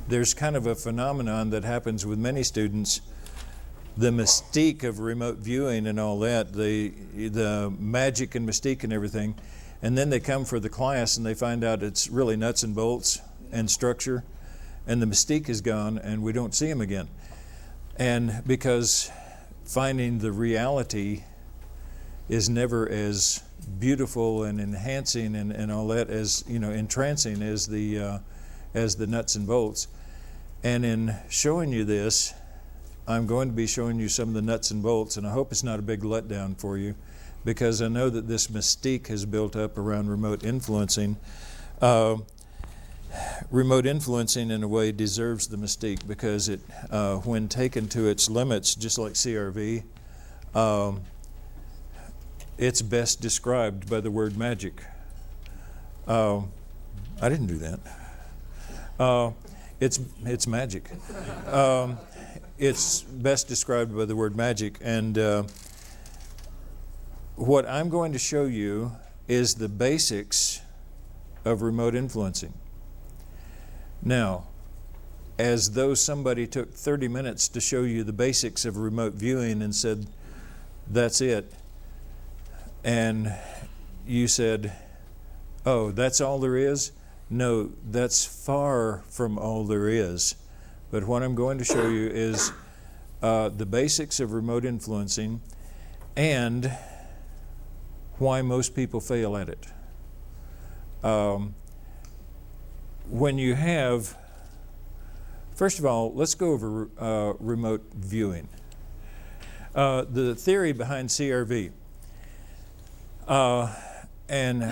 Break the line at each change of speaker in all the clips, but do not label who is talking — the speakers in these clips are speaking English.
there's kind of a phenomenon that happens with many students, the mystique of remote viewing and all that, the magic and mystique and everything, and then they come for the class and they find out it's really nuts and bolts and structure, and the mystique is gone and we don't see them again. And because finding the reality is never as beautiful and enhancing and all that, as entrancing as the nuts and bolts. And in showing you this, I'm going to be showing you some of the nuts and bolts, and I hope it's not a big letdown for you, because I know that this mystique has built up around remote influencing. Remote influencing, in a way, deserves the mystique, because it, when taken to its limits, just like CRV, it's best described by the word magic. I didn't do that. It's magic. It's best described by the word magic, and what I'm going to show you is the basics of remote influencing. Now, as though somebody took 30 minutes to show you the basics of remote viewing and said, that's it, and you said, oh, that's all there is? No, that's far from all there is. But what I'm going to show you is the basics of remote influencing and why most people fail at it. When you have, first of all, let's go over remote viewing. The theory behind CRV. And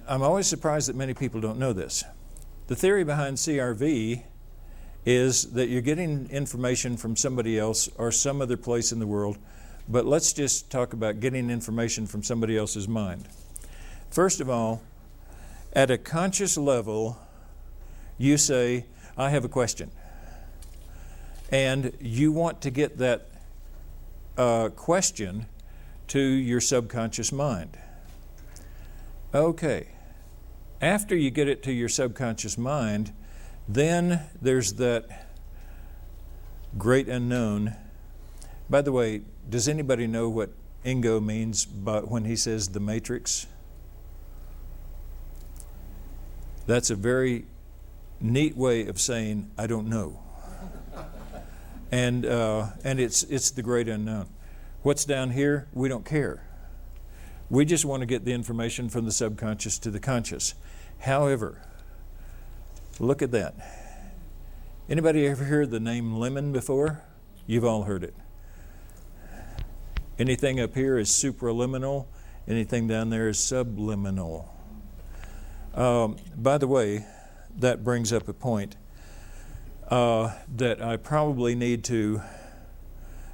I'm always surprised that many people don't know this. The theory behind CRV is that you're getting information from somebody else or some other place in the world, but let's just talk about getting information from somebody else's mind. First of all, at a conscious level, you say, I have a question. And you want to get that question to your subconscious mind. Okay. After you get it to your subconscious mind, then there's that great unknown. By the way, does anybody know what Ingo means when he says the matrix? That's a very neat way of saying, I don't know. And it's the great unknown. What's down here, we don't care. We just want to get the information from the subconscious to the conscious. However, look at that. Anybody ever heard the name lemon before? You've all heard it. Anything up here is supraliminal. Anything down there is subliminal. By the way, that brings up a point that I probably need to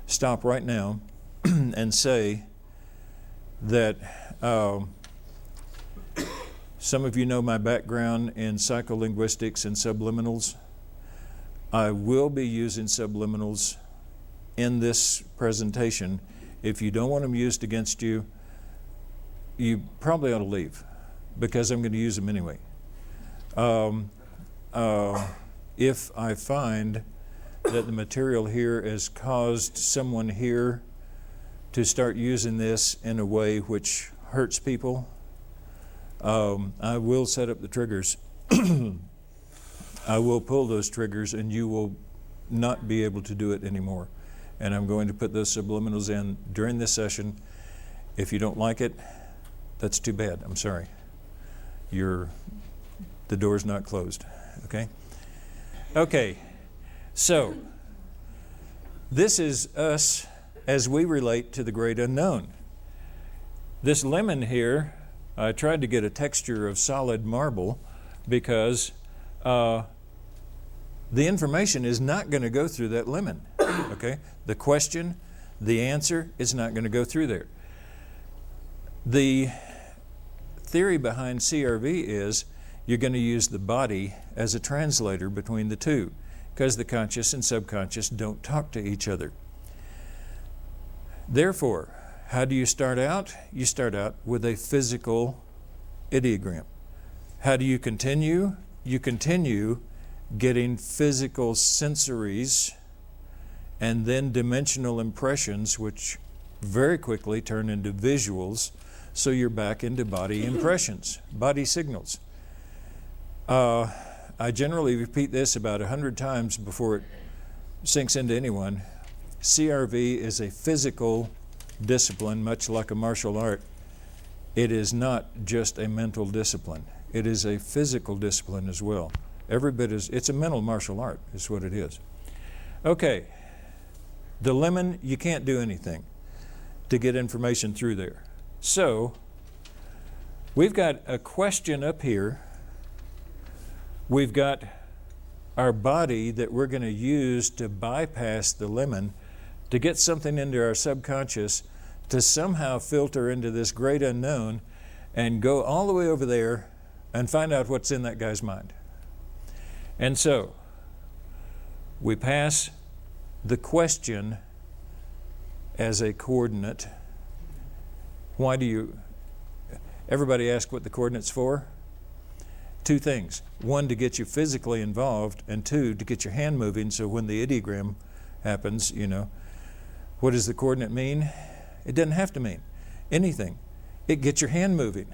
stop right now and say that some of you know my background in psycholinguistics and subliminals. I will be using subliminals in this presentation. If you don't want them used against you, you probably ought to leave, because I'm going to use them anyway. If I find that the material here has caused someone here to start using this in a way which hurts people, I will set up the triggers. I will pull those triggers and you will not be able to do it anymore. And I'm going to put those subliminals in during this session. If you don't like it, that's too bad. I'm sorry. The door's not closed. Okay? Okay. So, this is us as we relate to the great unknown. This lemon here, I tried to get a texture of solid marble because the information is not going to go through that lemon. Okay? The question, the answer is not going to go through there. The theory behind CRV is you're going to use the body as a translator between the two, because the conscious and subconscious don't talk to each other. Therefore, how do you start out? You start out with a physical ideogram. How do you continue? You continue getting physical sensories, and then dimensional impressions, which very quickly turn into visuals, so you're back into body impressions, body signals. I generally repeat this about 100 times before it sinks into anyone. CRV is a physical discipline, much like a martial art. It is not just a mental discipline. It is a physical discipline as well. Every bit it's a mental martial art, is what it is. Okay, the lemon, you can't do anything to get information through there. So, we've got a question up here. We've got our body that we're going to use to bypass the lemon to get something into our subconscious to somehow filter into this great unknown and go all the way over there and find out what's in that guy's mind. And so, we pass the question as a coordinate. Why do you, everybody ask what the coordinate's for? Two things. One, to get you physically involved, and two, to get your hand moving, so when the ideogram happens, you know. What does the coordinate mean? It doesn't have to mean anything. It gets your hand moving.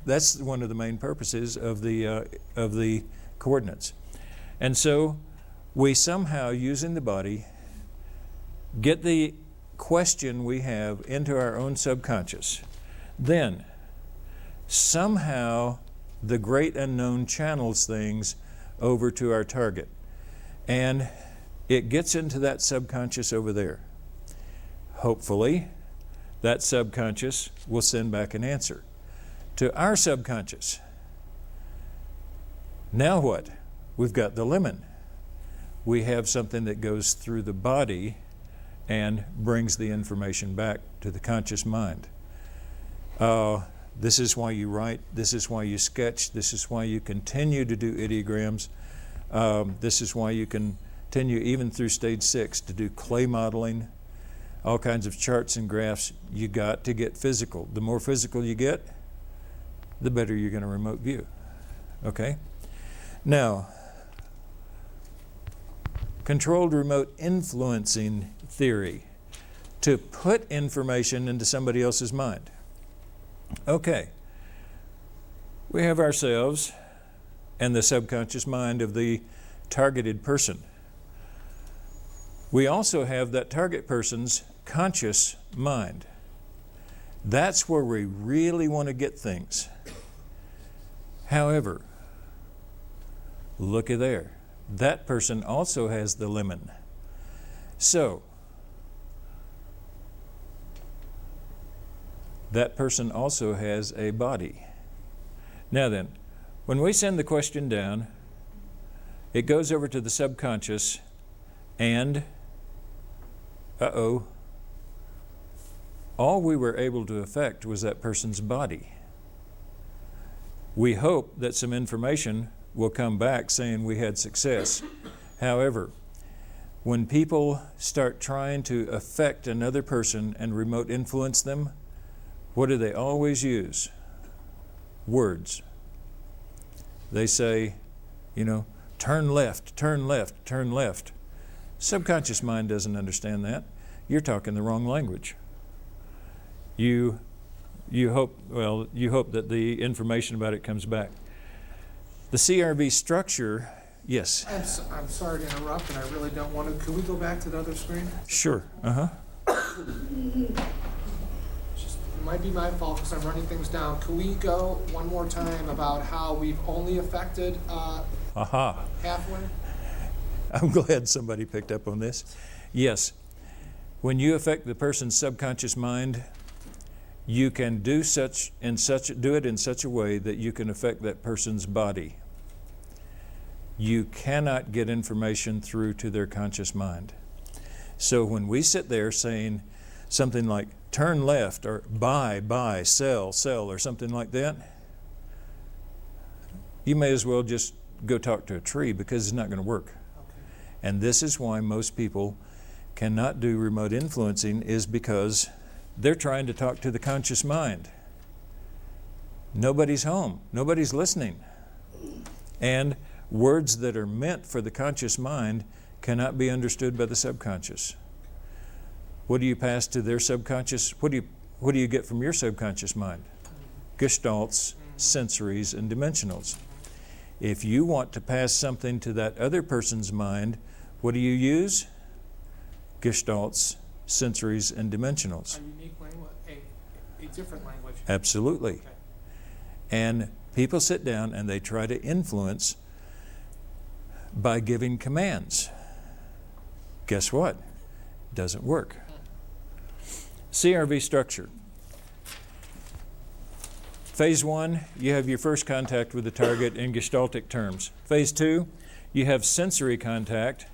That's one of the main purposes of the coordinates. And so we somehow, using the body, get the question we have into our own subconscious. Then, somehow, the great unknown channels things over to our target. And it gets into that subconscious over there. Hopefully, that subconscious will send back an answer to our subconscious. Now what? We've got the lemon. We have something that goes through the body and brings the information back to the conscious mind. This is why you write. This is why you sketch. This is why you continue to do ideograms. This is why you continue even through stage 6 to do clay modeling, all kinds of charts and graphs. You got to get physical. The more physical you get, the better you're going to remote view. Okay? Now, controlled remote influencing theory, to put information into somebody else's mind. Okay, we have ourselves and the subconscious mind of the targeted person. We also have that target person's conscious mind. That's where we really want to get things. However, looky there. That person also has the lemon. So, that person also has a body. Now then, when we send the question down, it goes over to the subconscious and, all we were able to affect was that person's body. We hope that some information will come back saying we had success. However, when people start trying to affect another person and remote influence them, what do they always use? Words. They say, you know, turn left, turn left, turn left. Subconscious mind doesn't understand that. You're talking the wrong language. You hope that the information about it comes back. The CRV structure, yes?
I'm sorry to interrupt, and I really don't want to. Could we go back to the other screen?
Sure.
It might be my fault because I'm running things down. Could we go one more time about how we've only affected halfway?
I'm glad somebody picked up on this. Yes. When you affect the person's subconscious mind, you can do it in such a way that you can affect that person's body. You cannot get information through to their conscious mind. So when we sit there saying something like turn left or buy, sell, or something like that, you may as well just go talk to a tree because it's not going to work.
Okay.
And this is why most people cannot do remote influencing, is because they're trying to talk to the conscious mind. Nobody's home. Nobody's listening. And Words that are meant for the conscious mind cannot be understood by the subconscious. What do you pass to their subconscious? What do you get from your subconscious mind? Gestalts, sensories, and dimensionals. If you want to pass something to that other person's mind, what do you use? Gestalts, sensories, and dimensionals.
A unique language, a different language.
Absolutely.
Okay.
And people sit down and they try to influence by giving commands. Guess what? Doesn't work. CRV structure. Phase 1, you have your first contact with the target in gestaltic terms. Phase 2, you have sensory contact,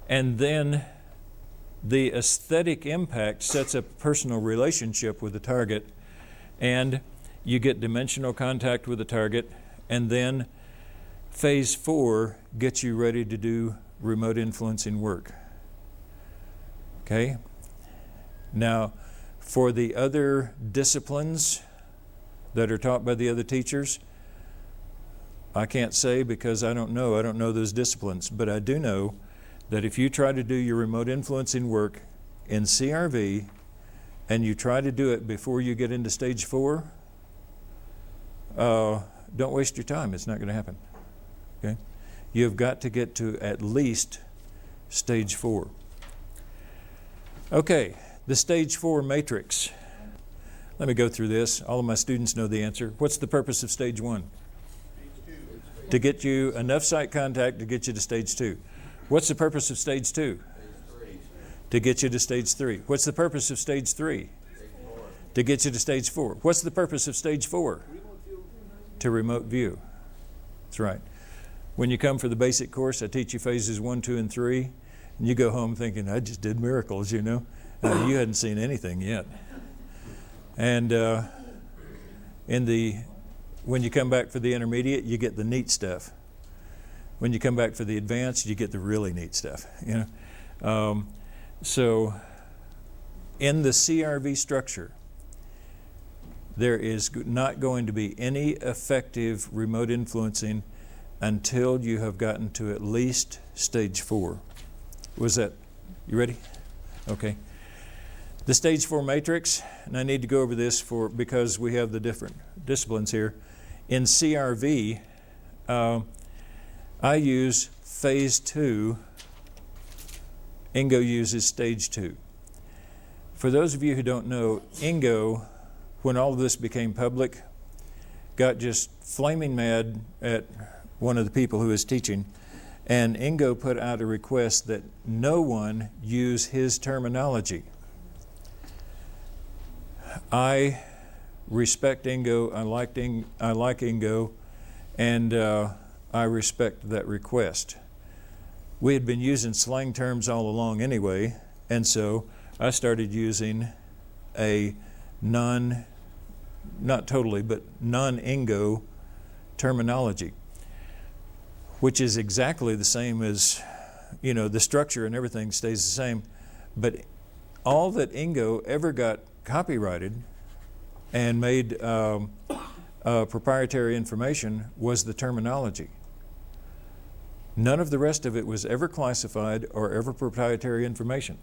and then the aesthetic impact sets up a personal relationship with the target, and you get dimensional contact with the target, and then phase 4 gets you ready to do remote influencing work. Okay? Now, for the other disciplines that are taught by the other teachers, I can't say because I don't know those disciplines, but I do know that if you try to do your remote influencing work in CRV and you try to do it before you get into stage 4, don't waste your time. It's not going to happen. Okay? You've got to get to at least stage 4. Okay, the stage 4 matrix. Let me go through this. All of my students know the answer. What's the purpose of stage 1? To get you enough sight contact to get you to stage 2. What's the purpose of stage 2? To get you to stage 3. What's the purpose of stage 3? To get you to stage 4. What's the purpose of stage 4? To remote view. That's right. When you come for the basic course, I teach you phases 1, 2, and 3, and you go home thinking, I just did miracles, you know. You hadn't seen anything yet. And when you come back for the intermediate, you get the neat stuff. When you come back for the advanced, you get the really neat stuff. You know, so in the CRV structure, there is not going to be any effective remote influencing until you have gotten to at least stage 4. Was that? You ready? Okay. The stage 4 matrix, and I need to go over this because we have the different disciplines here. In CRV, I use phase 2. Ingo uses stage 2. For those of you who don't know, Ingo, when all of this became public, got just flaming mad at one of the people who was teaching, and Ingo put out a request that no one use his terminology. I respect Ingo, I like Ingo, and I respect that request. We had been using slang terms all along anyway, and so I started using a not totally, but non-Ingo terminology, which is exactly the same as, you know, the structure and everything stays the same, but all that Ingo ever got copyrighted and made proprietary information was the terminology. None of the rest of it was ever classified or ever proprietary information.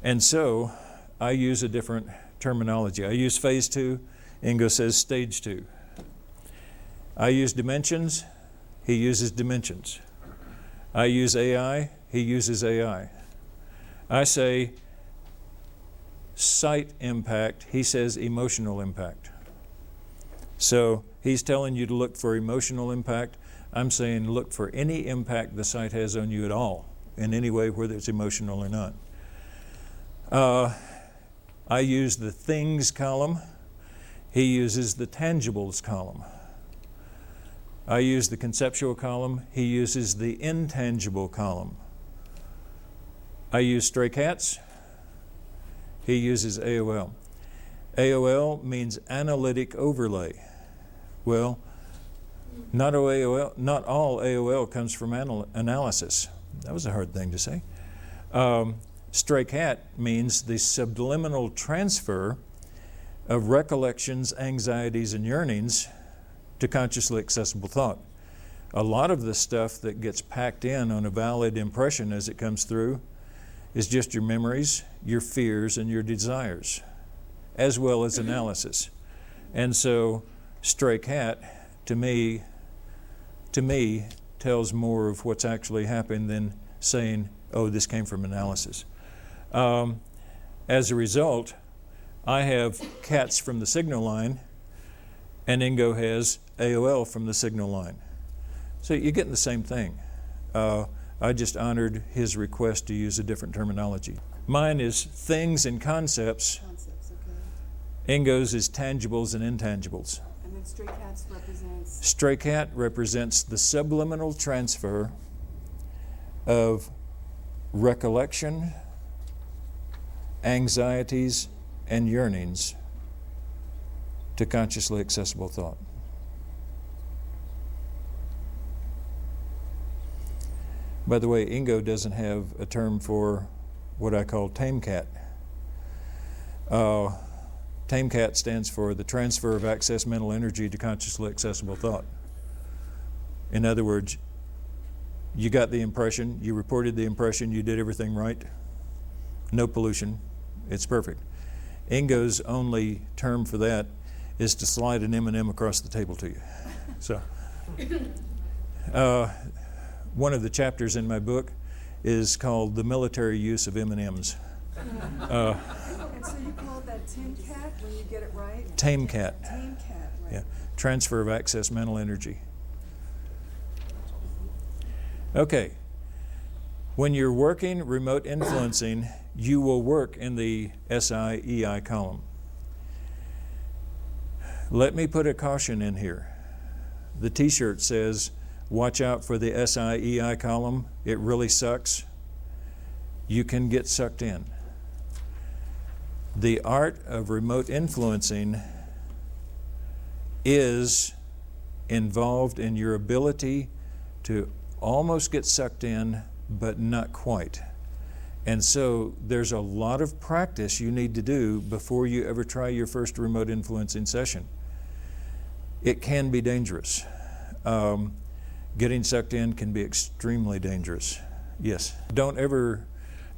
And so I use a different terminology. I use phase 2, Ingo says stage 2. I use dimensions, he uses dimensions. I use AI, he uses AI. I say sight impact, he says emotional impact. So he's telling you to look for emotional impact. I'm saying look for any impact the sight has on you at all, in any way, whether it's emotional or not. I use the things column. He uses the tangibles column. I use the conceptual column. He uses the intangible column. I use stray cats. He uses AOL. AOL means analytic overlay. Well, not all AOL comes from analysis. That was a hard thing to say. Stray cat means the subliminal transfer of recollections, anxieties, and yearnings to consciously accessible thought. A lot of the stuff that gets packed in on a valid impression as it comes through is just your memories, your fears, and your desires, as well as analysis. And so stray cat, to me, tells more of what's actually happened than saying, oh, this came from analysis. As a result, I have cats from the signal line, and Ingo has AOL from the signal line. So you're getting the same thing. I just honored his request to use a different terminology. Mine is things and concepts.
Concepts, okay.
Ingo's is tangibles and intangibles.
And then stray cats represents?
Stray cat represents the subliminal transfer of recollection, anxieties, and yearnings to consciously accessible thought. By the way, Ingo doesn't have a term for what I call tame cat. Tame cat stands for the transfer of access mental energy to consciously accessible thought. In other words, you got the impression, you reported the impression, you did everything right, no pollution, it's perfect. Ingo's only term for that is to slide an M&M across the table to you. So, one of the chapters in my book is called The Military Use of M&Ms.
And so you call that tame cat when you get it right?
Tame cat.
Tame cat, right.
Yeah. Transfer of access mental energy. Okay. When you're working remote influencing, you will work in the SI-EI column. Let me put a caution in here. The t-shirt says, watch out for the SI-EI column. It really sucks. You can get sucked in. The art of remote influencing is involved in your ability to almost get sucked in, but not quite. And so there's a lot of practice you need to do before you ever try your first remote influencing session. It can be dangerous. Getting sucked in can be extremely dangerous. Yes. Don't ever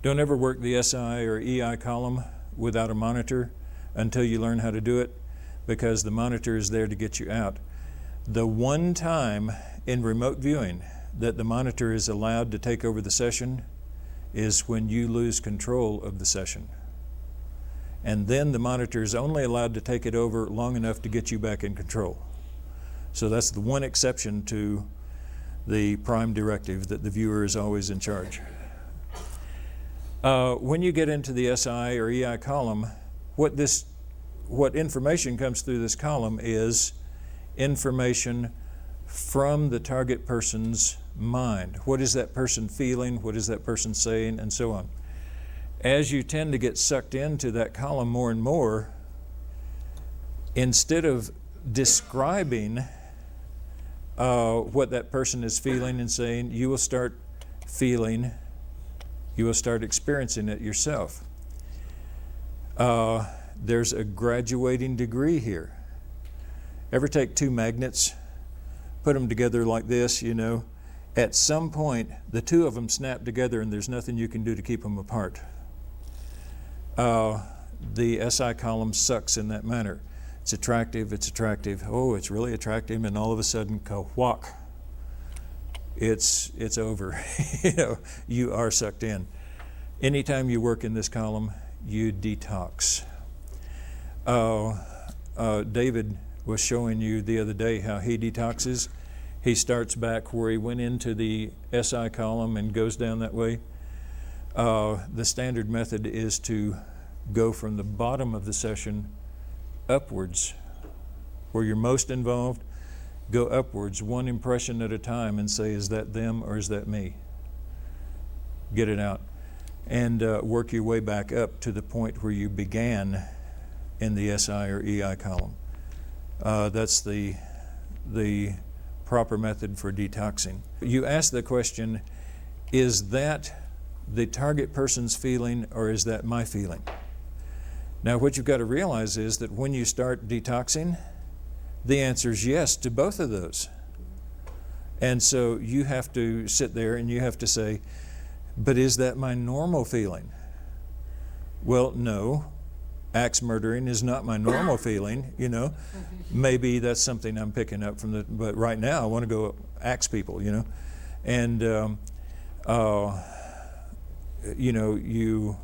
work the SI or EI column without a monitor until you learn how to do it, because the monitor is there to get you out. The one time in remote viewing that the monitor is allowed to take over the session is when you lose control of the session. And then the monitor is only allowed to take it over long enough to get you back in control. So that's the one exception to the prime directive that the viewer is always in charge. When you get into the SI or EI column, what information comes through this column is information from the target person's mind. What is that person feeling? What is that person saying? And so on. As you tend to get sucked into that column more and more, instead of describing what that person is feeling and saying, you will start feeling, you will start experiencing it yourself. There's a graduating degree here. Ever take two magnets, put them together like this, you know? At some point, the two of them snap together and there's nothing you can do to keep them apart. The SI column sucks in that manner. It's attractive, oh, it's really attractive, and all of a sudden, ka-whack, it's over. You know, you are sucked in. Anytime you work in this column, you detox. David was showing you the other day how he detoxes. He starts back where he went into the SI column and goes down that way. The standard method is to go from the bottom of the session upwards. Where you're most involved, go upwards, one impression at a time, and say, is that them or is that me? Get it out. And work your way back up to the point where you began in the SI or EI column. That's the proper method for detoxing. You ask the question, is that the target person's feeling or is that my feeling? Now what you've got to realize is that when you start detoxing, the answer is yes to both of those. And so you have to sit there and you have to say, but is that my normal feeling? Well, no. Axe murdering is not my normal feeling, you know. Maybe that's something I'm picking up from but right now I want to go axe people, you know. And, you know, you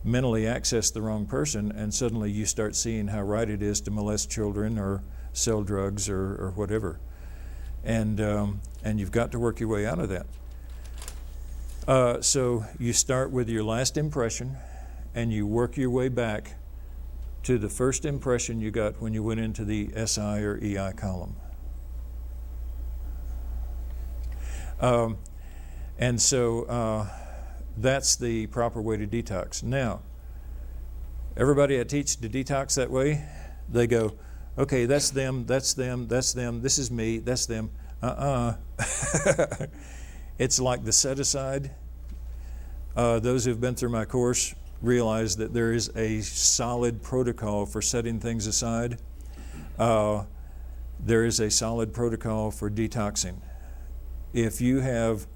mentally access the wrong person and suddenly you start seeing how right it is to molest children or sell drugs or whatever. And you've got to work your way out of that. So you start with your last impression and you work your way back to the first impression you got when you went into the SI or EI column. And so that's the proper way to detox. Now, everybody I teach to detox that way, they go, okay, that's them, that's them, that's them, this is me, that's them. It's like the set aside. Those who've been through my course realize that there is a solid protocol for setting things aside. There is a solid protocol for detoxing. If you have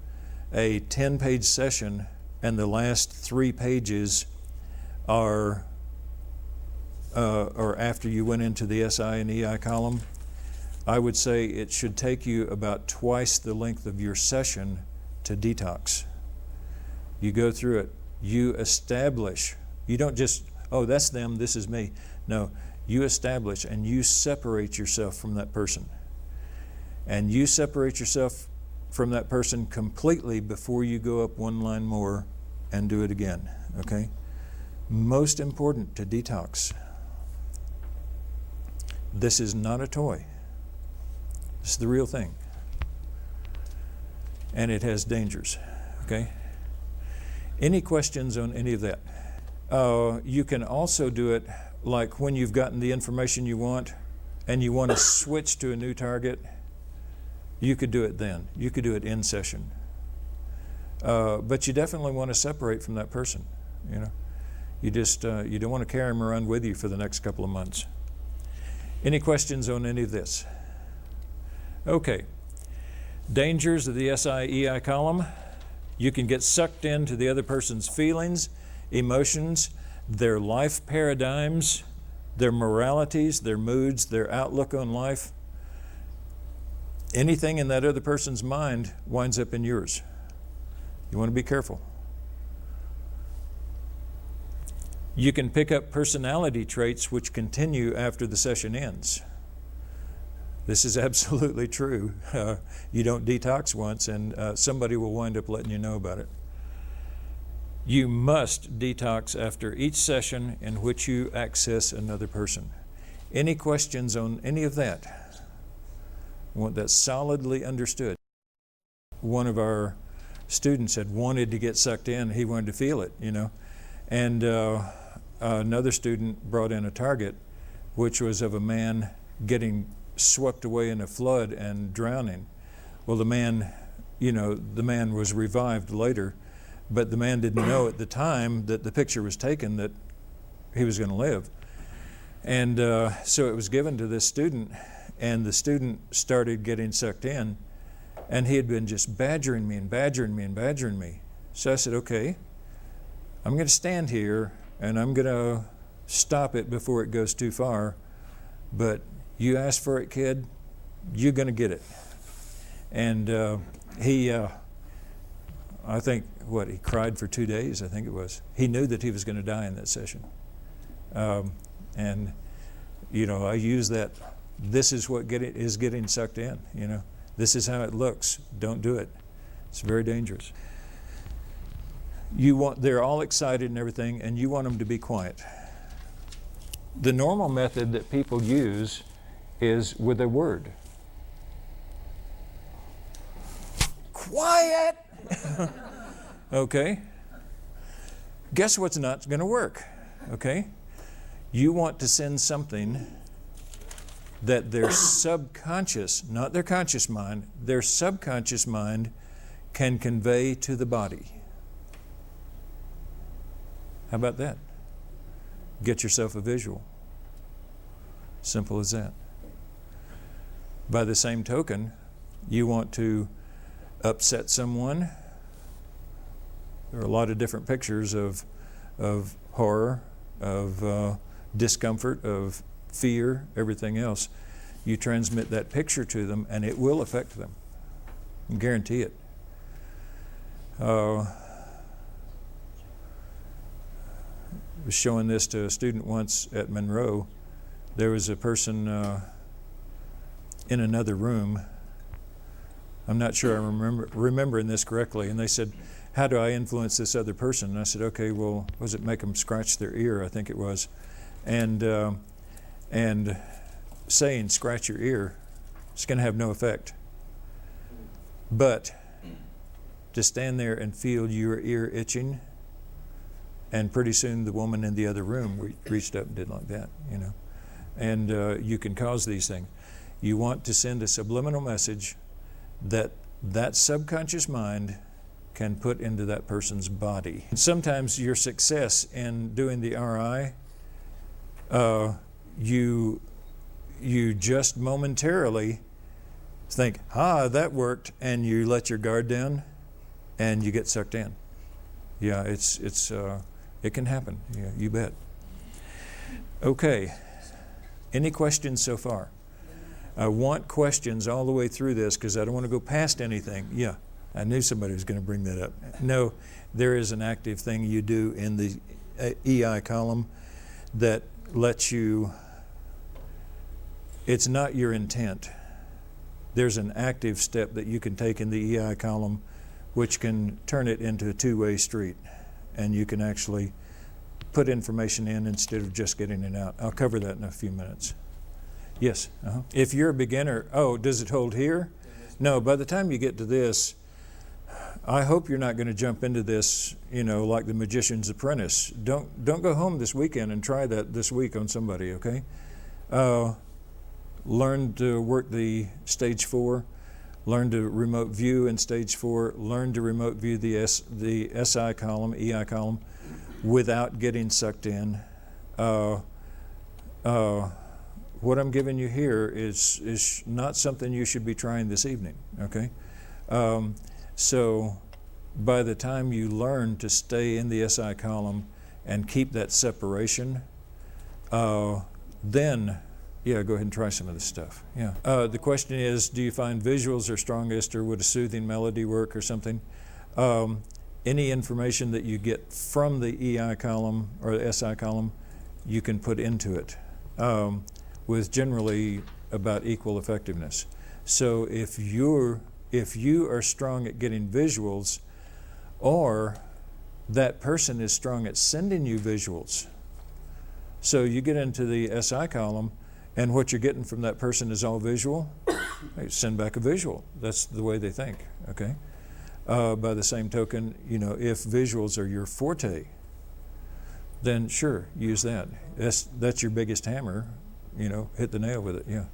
a 10-page session and the last 3 pages are or after you went into the SI and EI column, I would say it should take you about twice the length of your session to detox. You go through it. You establish. You don't just, oh, that's them, this is me. No, you establish and you separate yourself from that person. And you separate yourself from that person completely before you go up one line more and do it again, okay? Most important to detox. This is not a toy. This is the real thing. And it has dangers, okay? Any questions on any of that? You can also do it like when you've gotten the information you want and you want to switch to a new target, you could do it then. You could do it in session. But you definitely want to separate from that person, you know. You just, you don't want to carry them around with you for the next couple of months. Any questions on any of this? Okay. Dangers of the SI-EI column. You can get sucked into the other person's feelings, emotions, their life paradigms, their moralities, their moods, their outlook on life. Anything in that other person's mind winds up in yours. You want to be careful. You can pick up personality traits which continue after the session ends. This is absolutely true. You don't detox once and somebody will wind up letting you know about it. You must detox after each session in which you access another person. Any questions on any of that? I want that solidly understood. One of our students had wanted to get sucked in. He wanted to feel it, you know. And another student brought in a target, which was of a man getting swept away in a flood and drowning. Well, the man, you know, the man was revived later, but the man didn't know at the time that the picture was taken that he was going to live. And so it was given to this student, and the student started getting sucked in, and he had been just badgering me and badgering me and badgering me. So I said, okay, I'm going to stand here and I'm going to stop it before it goes too far, but you asked for it, kid, you're going to get it. And he, I think, he cried for 2 days, I think it was. He knew that he was going to die in that session. And, you know, I use that, this is what is getting sucked in, you know. This is how it looks. Don't do it. It's very dangerous. They're all excited and everything, and you want them to be quiet. The normal method that people use is with a word. Quiet! Okay? Guess what's not going to work? Okay? You want to send something that their subconscious, not their conscious mind, their subconscious mind can convey to the body. How about that? Get yourself a visual. Simple as that. By the same token, you want to upset someone. There are a lot of different pictures of horror, of discomfort, of fear, everything else. You transmit that picture to them and it will affect them. I guarantee it. I was showing this to a student once at Monroe. There was a person in another room. I'm not sure I'm remembering this correctly. And they said, how do I influence this other person? And I said, okay, well, was it make them scratch their ear? I think it was. And saying scratch your ear, it's going to have no effect. But to stand there and feel your ear itching, and pretty soon the woman in the other room reached up and did like that, you know. And you can cause these things. You want to send a subliminal message that subconscious mind can put into that person's body. Sometimes your success in doing the RI, you just momentarily think, that worked, and you let your guard down and you get sucked in. Yeah, it can happen. Yeah, you bet. Okay. Any questions so far? I want questions all the way through this because I don't want to go past anything. Yeah, I knew somebody was going to bring that up. No, there is an active thing you do in the EI column that lets you, it's not your intent. There's an active step that you can take in the EI column which can turn it into a two-way street, and you can actually put information in instead of just getting it out. I'll cover that in a few minutes. Yes. If you're a beginner, does it hold here? No, by the time you get to this, I hope you're not going to jump into this, like the Magician's Apprentice. Don't go home this weekend and try that this week on somebody, okay? Learn to work the stage 4. Learn to remote view in stage 4. Learn to remote view the SI column, EI column, without getting sucked in. What I'm giving you here is not something you should be trying this evening, okay? So by the time you learn to stay in the SI column and keep that separation, then, yeah, go ahead and try some of this stuff. Yeah. The question is, do you find visuals are strongest, or would a soothing melody work or something? Any information that you get from the EI column or the SI column, you can put into it. With generally about equal effectiveness. So if you are strong at getting visuals, or that person is strong at sending you visuals, so you get into the SI column and what you're getting from that person is all visual, hey, send back a visual. That's the way they think, okay? By the same token, if visuals are your forte, then sure, use that. That's your biggest hammer. Hit the nail with it, yeah.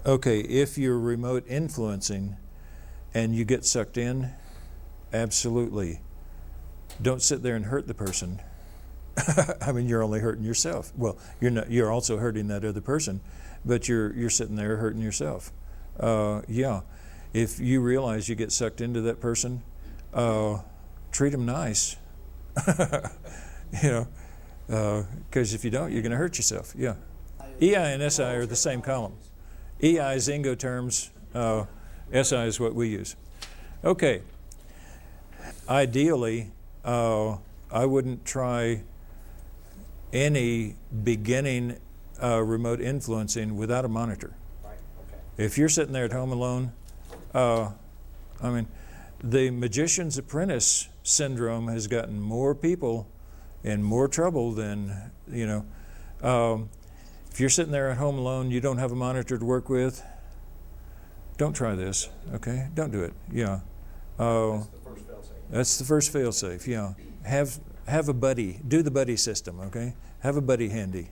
Okay, if you're remote influencing and you get sucked in, absolutely. Don't sit there and hurt the person. I mean, you're only hurting yourself. Well, you're also hurting that other person, but you're sitting there hurting yourself. Yeah, if you realize you get sucked into that person, treat them nice. Because if you don't, you're going to hurt yourself, yeah. EI and SI are the same column. EI is Incoterms, SI is what we use. Okay. Ideally, I wouldn't try any beginning remote influencing without a monitor.
Right. Okay.
If you're sitting there at home alone, the Magician's Apprentice syndrome has gotten more people in more trouble than, if you're sitting there at home alone, you don't have a monitor to work with, don't try this, okay? Don't do it, yeah.
That's the first fail-safe.
That's the first fail-safe, yeah. Have a buddy, do the buddy system, okay? Have a buddy handy.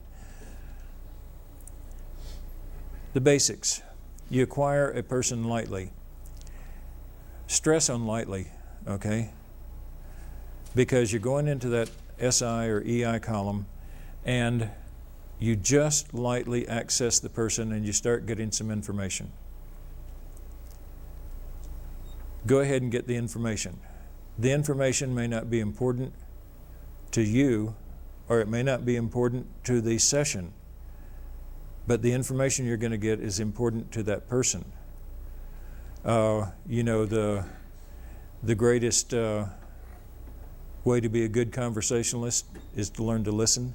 The basics. You acquire a person lightly. Stress on lightly, okay? Because you're going into that SI or EI column and you just lightly access the person and you start getting some information. Go ahead and get the information. The information may not be important to you, or it may not be important to the session, but the information you're going to get is important to that person. You know, the greatest way to be a good conversationalist is to learn to listen.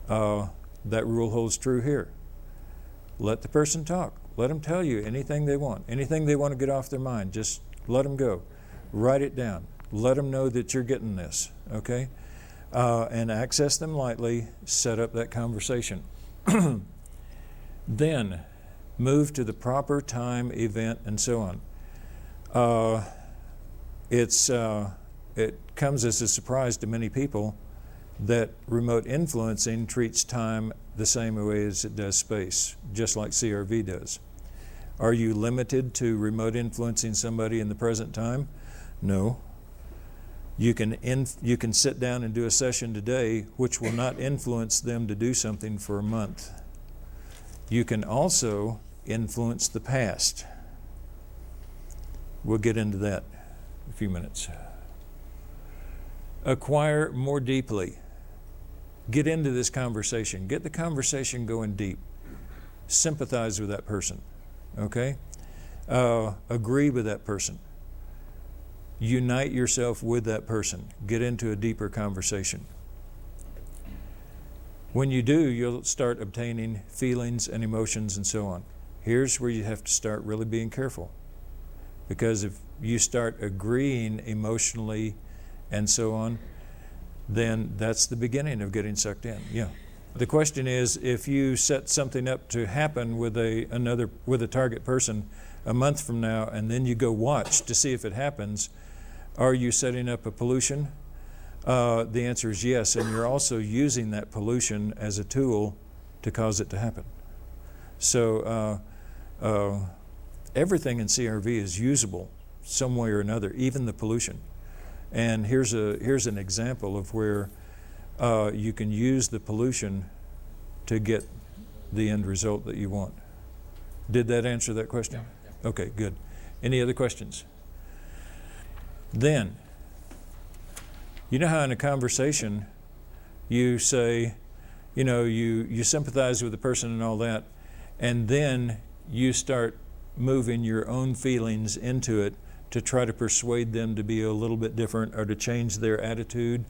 That rule holds true here. Let the person talk. Let them tell you anything they want to get off their mind. Just let them go. Write it down. Let them know that you're getting this, okay? And access them lightly, set up that conversation. Then move to the proper time, event, and so on. It comes as a surprise to many people that remote influencing treats time the same way as it does space, just like CRV does. Are you limited to remote influencing somebody in the present time? No. You can sit down and do a session today which will not influence them to do something for a month. You can also influence the past. We'll get into that in a few minutes. Acquire more deeply. Get into this conversation. Get the conversation going deep. Sympathize with that person, okay? Agree with that person. Unite yourself with that person. Get into a deeper conversation. When you do, you'll start obtaining feelings and emotions and so on. Here's where you have to start really being careful. Because if you start agreeing emotionally and so on, then that's the beginning of getting sucked in. Yeah. The question is, if you set something up to happen with a target person a month from now, and then you go watch to see if it happens, are you setting up a pollution? The answer is yes, and you're also using that pollution as a tool to cause it to happen. So everything in CRV is usable some way or another, even the pollution. And here's an example of where you can use the pollution to get the end result that you want. Did that answer that question? Yeah. Okay, good. Any other questions? Then, you know how in a conversation you say, you sympathize with the person and all that, and then you start moving your own feelings into it to try to persuade them to be a little bit different or to change their attitude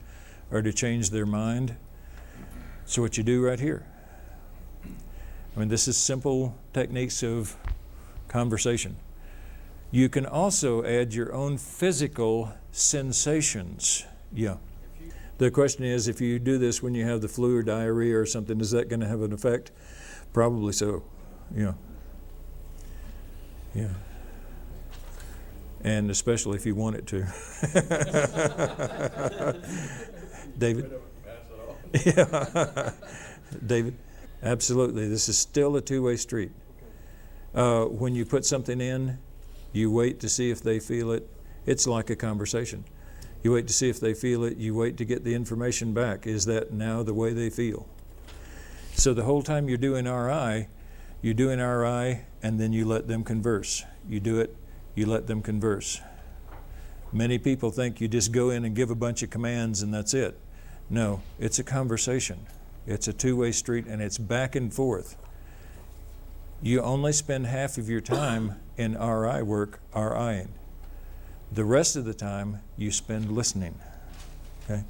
or to change their mind. So what you do right here. I mean, this is simple techniques of conversation. You can also add your own physical sensations. Yeah. The question is, if you do this when you have the flu or diarrhea or something, is that going to have an effect? Probably so. Yeah. Yeah. And especially if you want it to. David? Yeah. David? Absolutely. This is still a two-way street. When you put something in, you wait to see if they feel it. It's like a conversation. You wait to see if they feel it. You wait to get the information back. Is that now the way they feel? So the whole time you're doing RI, and then you let them converse. You do it, you let them converse. Many people think you just go in and give a bunch of commands and that's it. No, it's a conversation. It's a two-way street, and it's back and forth. You only spend half of your time in RI work RIing. The rest of the time you spend listening, okay,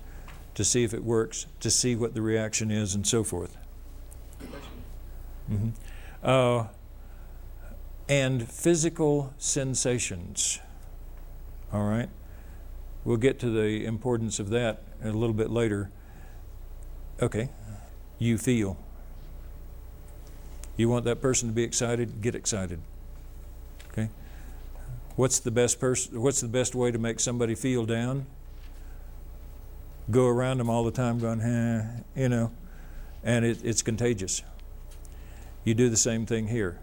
to see if it works, to see what the reaction is, and so forth. Mm-hmm. And physical sensations. All right? We'll get to the importance of that a little bit later. Okay. You feel. You want that person to be excited? Get excited. Okay? What's the best way to make somebody feel down? Go around them all the time going, and it's contagious. You do the same thing here.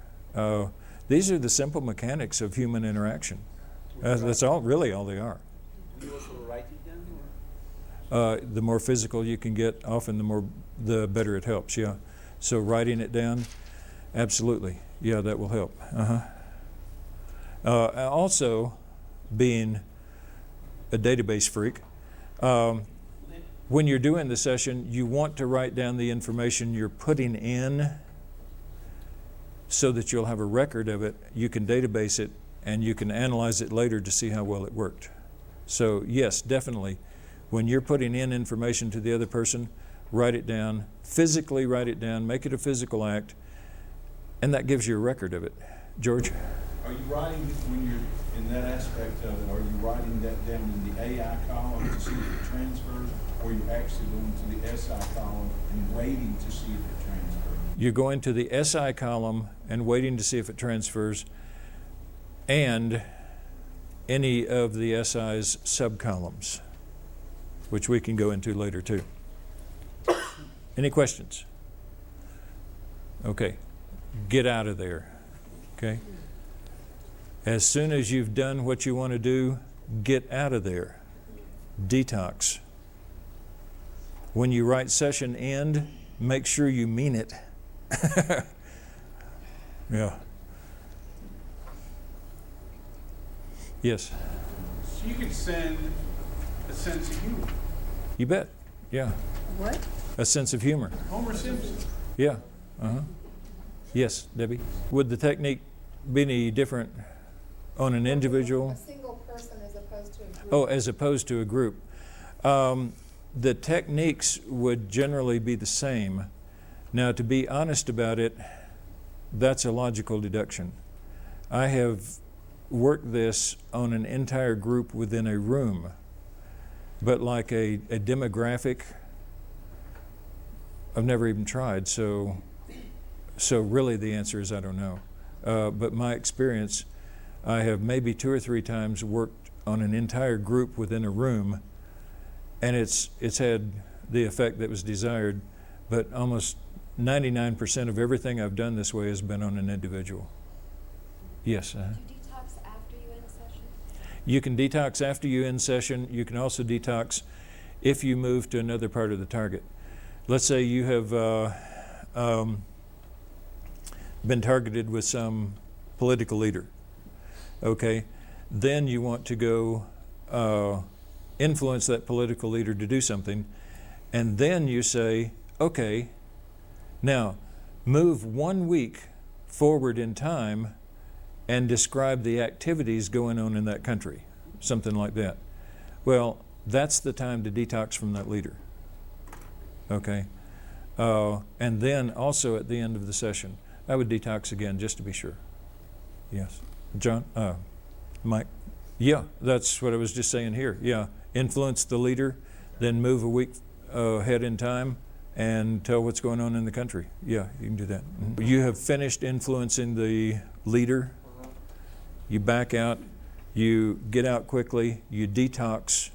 These are the simple mechanics of human interaction. That's really all they are.
Do you also write it down?
The more physical you can get, often the better it helps, yeah. So writing it down, absolutely. Yeah, that will help. Also, being a database freak. When you're doing the session, you want to write down the information you're putting in so that you'll have a record of it. You can database it and you can analyze it later to see how well it worked. So yes, definitely, when you're putting in information to the other person, write it down, physically write it down, make it a physical act, and that gives you a record of it. George?
Are you writing, when you're in that aspect of it, are you writing that down in the AI column to see if it transfers, or are you actually going to the SI column and waiting to see if it transfers?
You're going to the SI column and waiting to see if it transfers, and any of the SI's subcolumns, which we can go into later too. Any questions? Okay, get out of there, okay? As soon as you've done what you want to do, get out of there. Detox. When you write session end, make sure you mean it. Yeah. Yes.
So you could send a sense of humor.
You bet. Yeah.
What?
A sense of humor.
Homer Simpson.
Yeah. Yes, Debbie. Would the technique be any different on an individual?
A single person as opposed to a group.
Oh, as opposed to a group. The techniques would generally be the same. Now, to be honest about it, that's a logical deduction. I have worked this on an entire group within a room, but like a demographic, I've never even tried, so really the answer is I don't know. But my experience, I have maybe 2 or 3 times worked on an entire group within a room, and it's had the effect that was desired, but almost 99% of everything I've done this way has been on an individual. Yes.
Do you detox after you end session?
You can detox after you end session. You can also detox if you move to another part of the target. Let's say you have been targeted with some political leader. Okay, then you want to go influence that political leader to do something, and then you say, okay, now move 1 week forward in time and describe the activities going on in that country, something like that. Well, that's the time to detox from that leader. Okay, and then also at the end of the session, I would detox again just to be sure. Yes, John, Mike. Yeah, that's what I was just saying here. Yeah, influence the leader, then move a week ahead in time and tell what's going on in the country. Yeah, you can do that. Mm-hmm. You have finished influencing the leader. You back out, you get out quickly, you detox,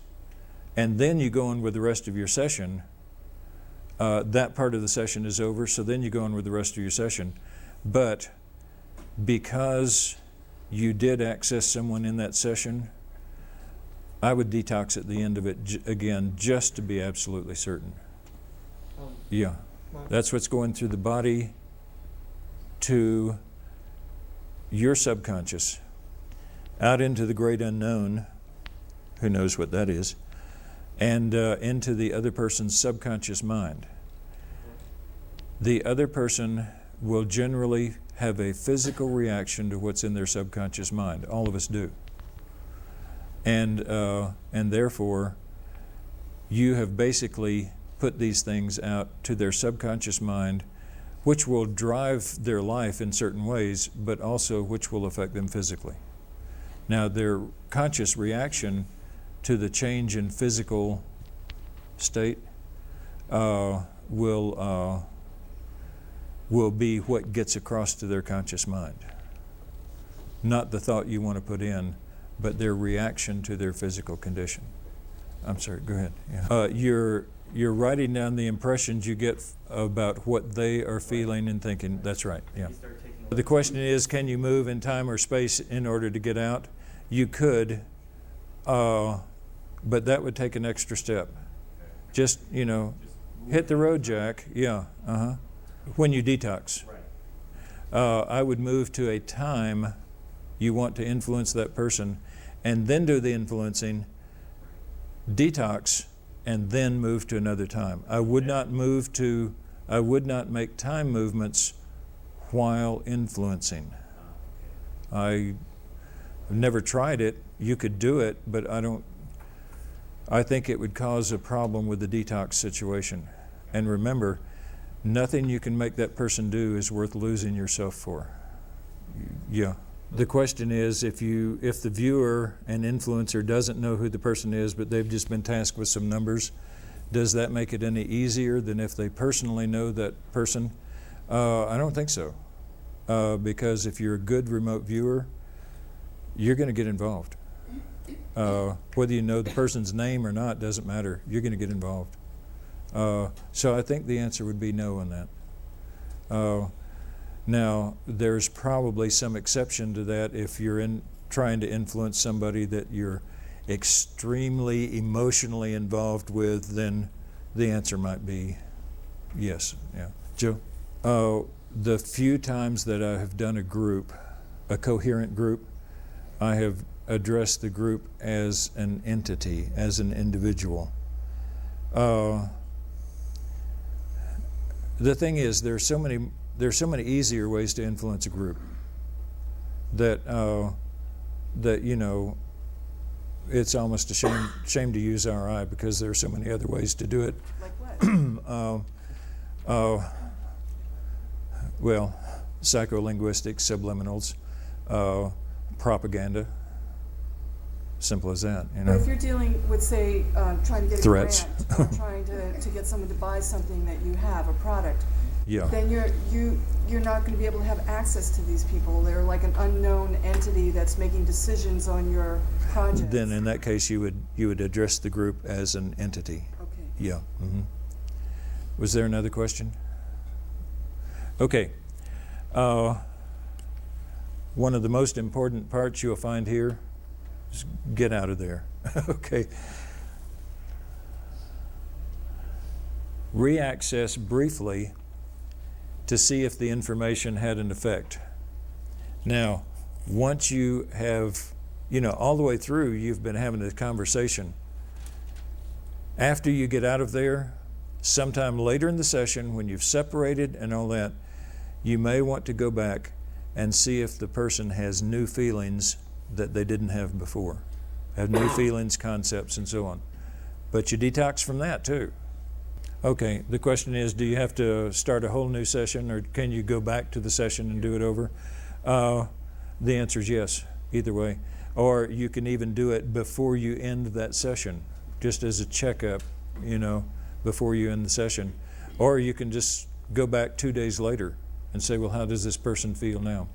and then you go on with the rest of your session. That part of the session is over, so then you go on with the rest of your session. But because you did access someone in that session, I would detox at the end of it again, just to be absolutely certain. Yeah, that's what's going through the body to your subconscious, out into the great unknown, who knows what that is, and into the other person's subconscious mind. The other person will generally have a physical reaction to what's in their subconscious mind. All of us do. And therefore, you have basically put these things out to their subconscious mind, which will drive their life in certain ways, but also which will affect them physically. Now, their conscious reaction to the change in physical state will be what gets across to their conscious mind. Not the thought you want to put in, but their reaction to their physical condition. I'm sorry, go ahead. Yeah. You're writing down the impressions you get about what they are feeling and thinking. That's right, yeah. The question is, can you move in time or space in order to get out? You could, but that would take an extra step. Just, hit the road, Jack. Yeah, When you detox. I would move to a time you want to influence that person, and then do the influencing, detox, and then move to another time. I would not make time movements while influencing. I've never tried it. You could do it, but I think it would cause a problem with the detox situation. And remember, nothing you can make that person do is worth losing yourself for. Yeah. The question is, if the viewer and influencer doesn't know who the person is, but they've just been tasked with some numbers, does that make it any easier than if they personally know that person? I don't think so. Because if you're a good remote viewer, you're going to get involved. Whether you know the person's name or not doesn't matter. You're going to get involved. So I think the answer would be no on that. Now, there's probably some exception to that if you're trying to influence somebody that you're extremely emotionally involved with, then the answer might be yes. Yeah. Joe? The few times that I have done a coherent group, I have addressed the group as an entity, as an individual. The thing is, there's so many easier ways to influence a group that it's almost a shame to use RI because there are so many other ways to do it.
Like what?
Well, psycholinguistics, subliminals, propaganda. Simple as that.
But if you're dealing with, say, trying to get
Threats.
a grant or trying to get someone to buy something that you have, a product,
Yeah.
then you're not going to be able to have access to these people. They're like an unknown entity that's making decisions on your project.
Then in that case, you would address the group as an entity.
Okay.
Yeah. Mm-hmm. Was there another question? Okay. One of the most important parts you'll find here is get out of there. Okay. Reaccess briefly to see if the information had an effect. Now, once you have, all the way through, you've been having a conversation. After you get out of there, sometime later in the session, when you've separated and all that, you may want to go back and see if the person has new feelings that they didn't have before. Have new feelings, concepts, and so on. But you detox from that too. Okay, the question is, do you have to start a whole new session, or can you go back to the session and do it over? The answer is yes, either way. Or you can even do it before you end that session, just as a checkup, before you end the session. Or you can just go back 2 days later and say, well, how does this person feel now?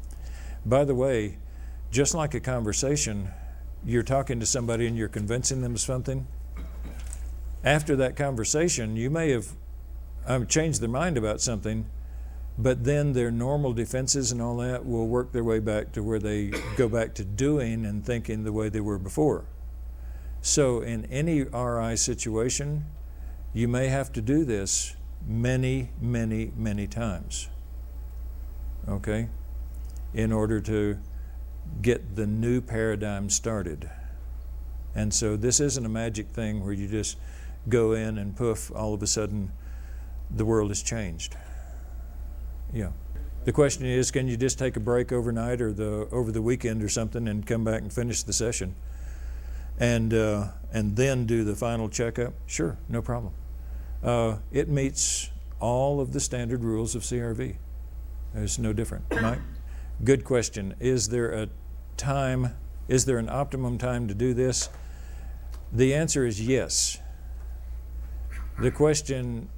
By the way, just like a conversation, you're talking to somebody and you're convincing them of something. After that conversation, you may have changed their mind about something, but then their normal defenses and all that will work their way back to where they go back to doing and thinking the way they were before. So in any RI situation, you may have to do this many, many, many times, okay, in order to get the new paradigm started. And so this isn't a magic thing where you just go in and poof, all of a sudden the world has changed. Yeah. The question is, can you just take a break overnight or over the weekend or something and come back and finish the session and then do the final checkup? Sure, no problem. It meets all of the standard rules of CRV. It's no different. Mike? Good question. Is there an optimum time to do this? The answer is yes. The question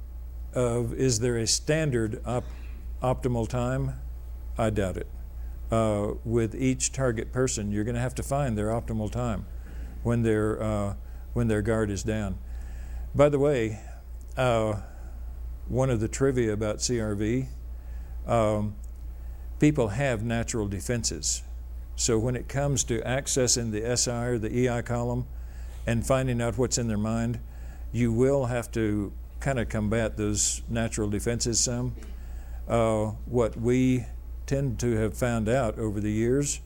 of, is there a standard optimal time? I doubt it. With each target person, you're going to have to find their optimal time when their guard is down. By the way, one of the trivia about CRV, people have natural defenses. So when it comes to accessing the SI or the EI column and finding out what's in their mind, you will have to kind of combat those natural defenses some. What we tend to have found out over the years,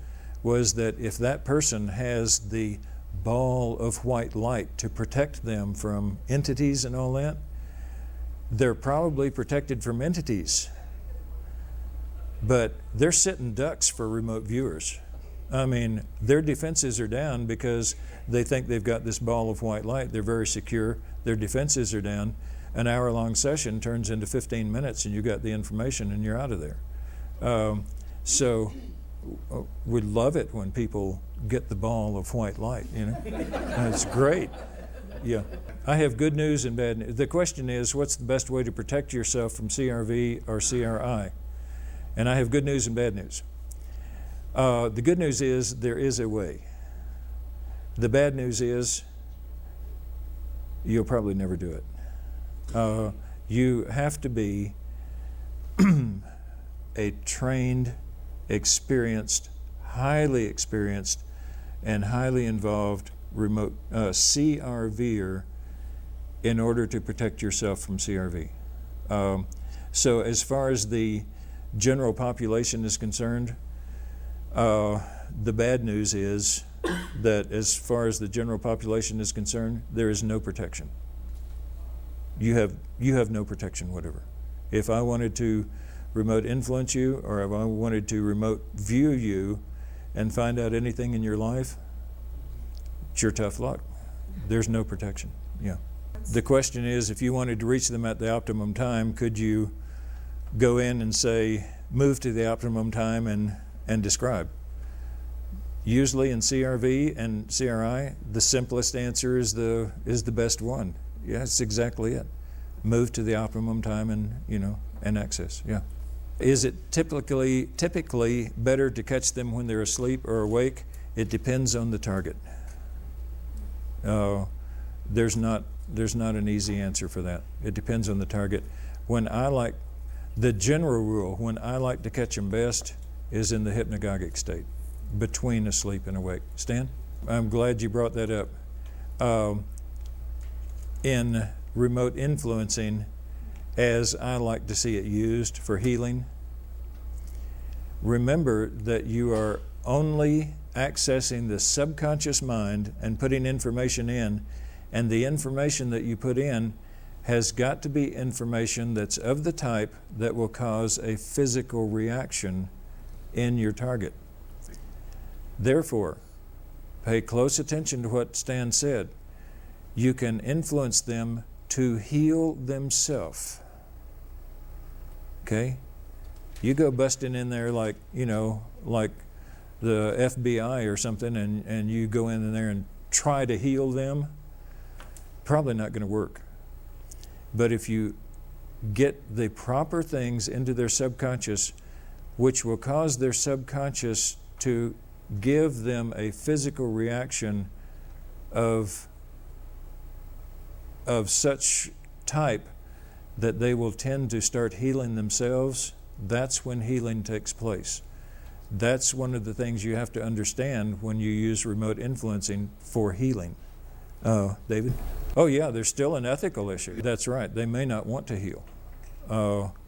was that if that person has the ball of white light to protect them from entities and all that, they're probably protected from entities. But they're sitting ducks for remote viewers. I mean, their defenses are down because they think they've got this ball of white light. They're very secure. Their defenses are down. An hour-long session turns into 15 minutes and you got the information and you're out of there. So we love it when people get the ball of white light, you know. It's great. Yeah. I have good news and bad news. The question is, what's the best way to protect yourself from CRV or CRI? And I have good news and bad news. The good news is there is a way. The bad news is you'll probably never do it. You have to be a trained, experienced, highly experienced, and highly involved remote CRVer in order to protect yourself from CRV. So as far as the general population is concerned, the bad news is that as far as the general population is concerned, there is no protection. You have no protection whatever. If I wanted to remote influence you, or if I wanted to remote view you and find out anything in your life, it's your tough luck. There's no protection. Yeah. The question is, if you wanted to reach them at the optimum time, could you go in and say, move to the optimum time and describe? Usually in CRV and CRI, the simplest answer is the best one. Yeah, it's exactly it. Move to the optimum time and access. Yeah. Is it typically better to catch them when they're asleep or awake? It depends on the target. There's not an easy answer for that. It depends on the target. The general rule, when I like to catch them best, is in the hypnagogic state, between asleep and awake. Stan? I'm glad you brought that up. In remote influencing, as I like to see it used for healing, remember that you are only accessing the subconscious mind and putting information in, and the information that you put in has got to be information that's of the type that will cause a physical reaction in your target. Therefore, pay close attention to what Stan said. You can influence them to heal themselves. Okay? You go busting in there like the FBI or something, and you go in there and try to heal them, probably not going to work. But if you get the proper things into their subconscious, which will cause their subconscious to give them a physical reaction of such type that they will tend to start healing themselves, that's when healing takes place. That's one of the things you have to understand when you use remote influencing for healing. David? Oh yeah, there's still an ethical issue. That's right. They may not want to heal.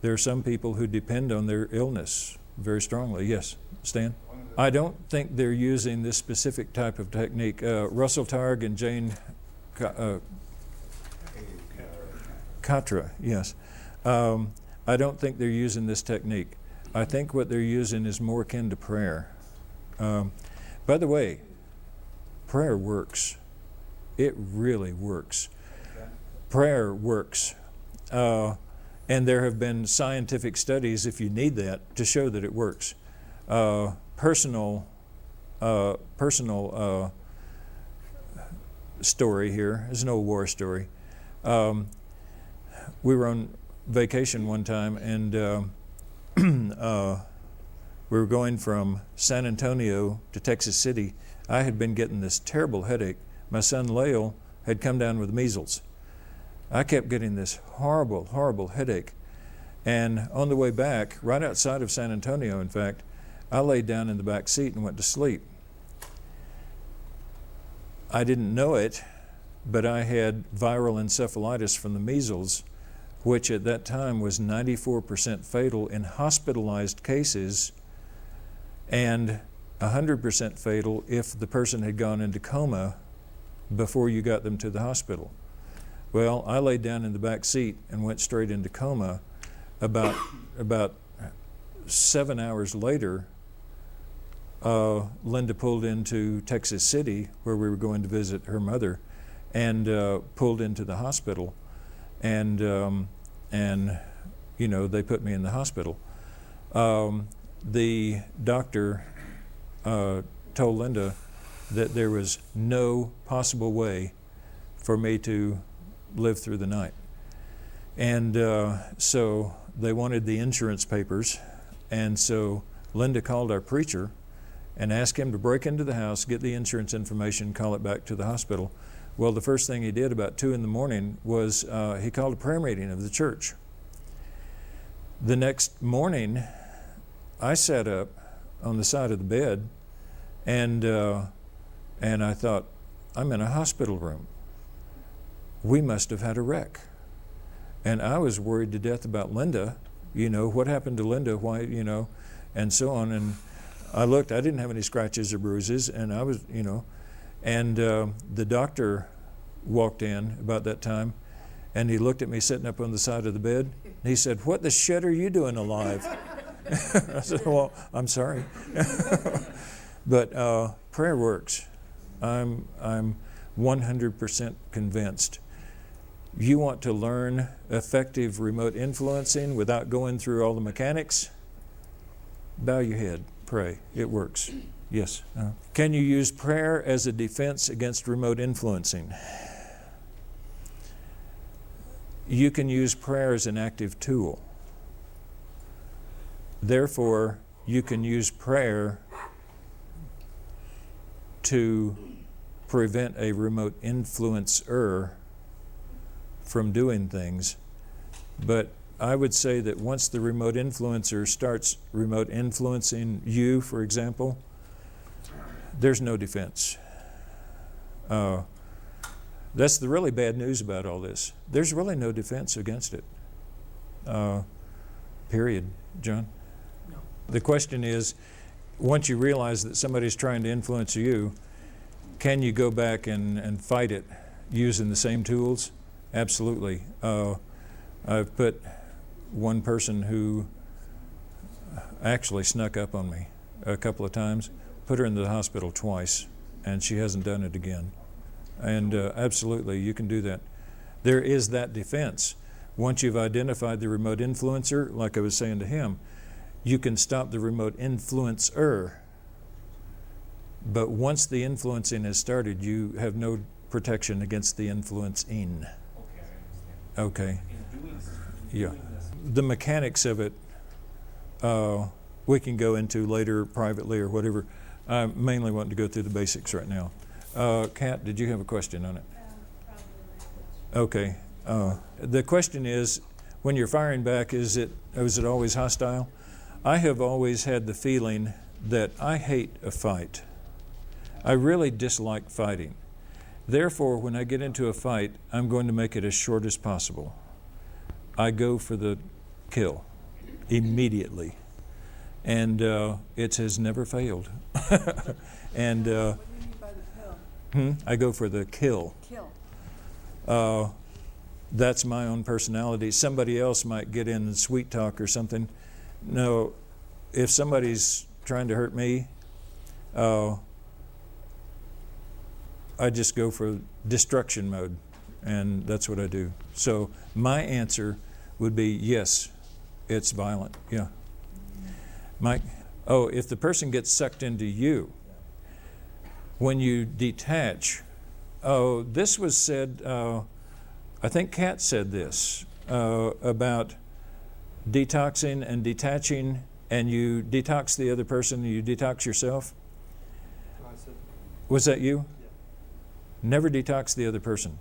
There are some people who depend on their illness very strongly. Yes, Stan? I don't think they're using this specific type of technique. Russell Targ and Jane Katra, yes. I don't think they're using this technique. I think what they're using is more akin to prayer. By the way, prayer works. It really works. Prayer works. And there have been scientific studies, if you need that, to show that it works. Personal story here. It's an old war story. We were on vacation one time, and we were going from San Antonio to Texas City. I had been getting this terrible headache. My son Lael had come down with measles. I kept getting this horrible, horrible headache. And on the way back, right outside of San Antonio, in fact, I laid down in the back seat and went to sleep. I didn't know it, but I had viral encephalitis from the measles, which at that time was 94% fatal in hospitalized cases. And 100% fatal if the person had gone into coma before you got them to the hospital. Well, I laid down in the back seat and went straight into coma. About 7 hours later, Linda pulled into Texas City, where we were going to visit her mother, and pulled into the hospital, and you know, they put me in the hospital. The doctor told Linda that there was no possible way for me to live through the night. And so they wanted the insurance papers, and so Linda called our preacher and asked him to break into the house, get the insurance information, call it back to the hospital. Well, the first thing he did about 2 in the morning was he called a prayer meeting of the church. The next morning, I sat up on the side of the bed, and I thought, I'm in a hospital room. We must have had a wreck. And I was worried to death about Linda. You know, what happened to Linda? Why, you know, and so on. And I looked, I didn't have any scratches or bruises, and I was, you know, and the doctor walked in about that time, and he looked at me sitting up on the side of the bed, and he said, "What the shit are you doing alive?" I said, "Well, I'm sorry." But prayer works. I'm 100% convinced. You want to learn effective remote influencing without going through all the mechanics? Bow your head, pray. It works. Yes. Can you use prayer as a defense against remote influencing? You can use prayer as an active tool. Therefore, you can use prayer to prevent a remote influencer from doing things. But I would say that once the remote influencer starts remote influencing you, for example, there's no defense. That's the really bad news about all this. There's really no defense against it. Period. John?
No.
The question is, once you realize that somebody's trying to influence you, can you go back and fight it using the same tools? Absolutely. I've put one person who actually snuck up on me a couple of times, put her in the hospital twice, and she hasn't done it again. And absolutely, you can do that. There is that defense. Once you've identified the remote influencer, like I was saying to him, you can stop the remote influencer. But once the influencing has started, you have no protection against the influencing. Okay. Yeah. The mechanics of it, we can go into later privately or whatever. I mainly want to go through the basics right now. Kat, did you have a question on it? Okay. The question is, when you're firing back, is it always hostile? I have always had the feeling that I hate a fight. I really dislike fighting. Therefore, when I get into a fight, I'm going to make it as short as possible. I go for the kill immediately. And it has never failed. And
What do you mean by the pill?
I go for the kill.
Kill.
That's my own personality. Somebody else might get in and sweet talk or something. No, if somebody's trying to hurt me, I just go for destruction mode, and that's what I do. So my answer would be yes, it's violent. Yeah. Mike? Oh, if the person gets sucked into you, when you detach, oh, this was said, I think Kat said this, about detoxing and detaching, and you detox the other person and you detox yourself. Was that you? Yeah. Never detox the other person.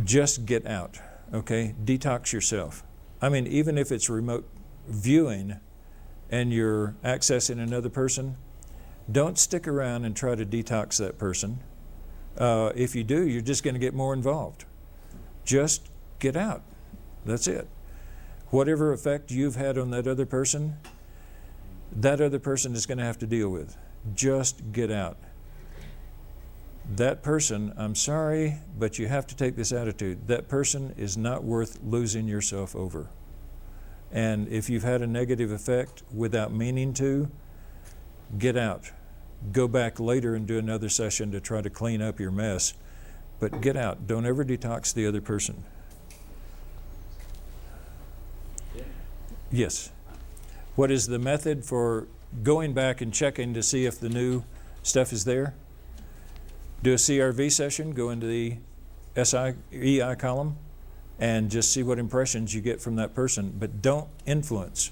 Just get out, okay? Detox yourself. I mean, even if it's remote viewing and you're accessing another person, don't stick around and try to detox that person. If you do, you're just going to get more involved. Just get out. That's it. whatever effect you've had on that other person is going to have to deal with. Just get out. That person, I'm sorry, but you have to take this attitude. That person is not worth losing yourself over. And if you've had a negative effect without meaning to, get out. Go back later and do another session to try to clean up your mess. But get out. Don't ever detox the other person. Yes. What is the method for going back and checking to see if the new stuff is there? Do a CRV session, go into the EI column, and just see what impressions you get from that person. But don't influence.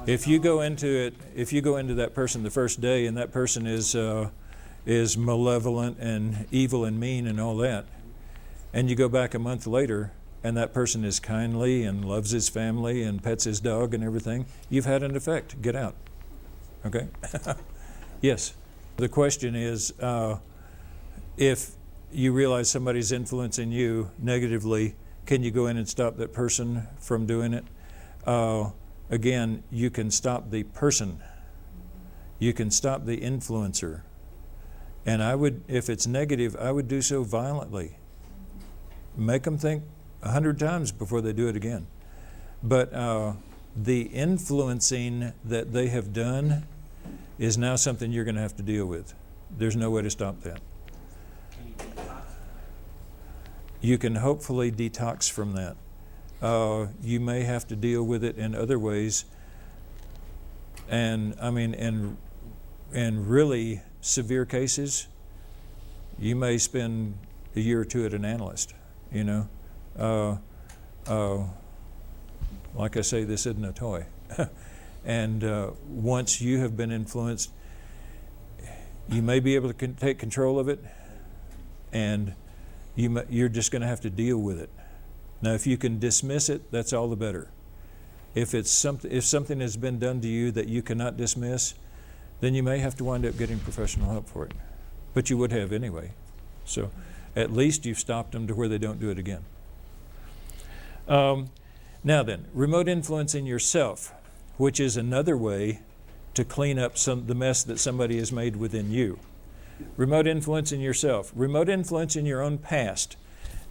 If you go into that person the first day and that person is malevolent and evil and mean and all that, and you go back a month later and that person is kindly and loves his family and pets his dog and everything, you've had an effect. Get out. Okay? Yes. The question is, if you realize somebody's influencing you negatively, can you go in and stop that person from doing it? Again, you can stop the person. You can stop the influencer. And I would, if it's negative, I would do so violently. Make them think 100 times before they do it again. But the influencing that they have done is now something you're going to have to deal with. There's no way to stop that. You can hopefully detox from that. You may have to deal with it in other ways. And I mean, in really severe cases, you may spend a year or two at an analyst, you know. Like I say, this isn't a toy. And once you have been influenced, you may be able to take control of it, and you're just going to have to deal with it. Now, if you can dismiss it, that's all the better. If something has been done to you that you cannot dismiss, then you may have to wind up getting professional help for it. But you would have anyway. So at least you've stopped them to where they don't do it again. Now then, remote influencing yourself, which is another way to clean up the mess that somebody has made within you. Remote influence in yourself. Remote influence in your own past.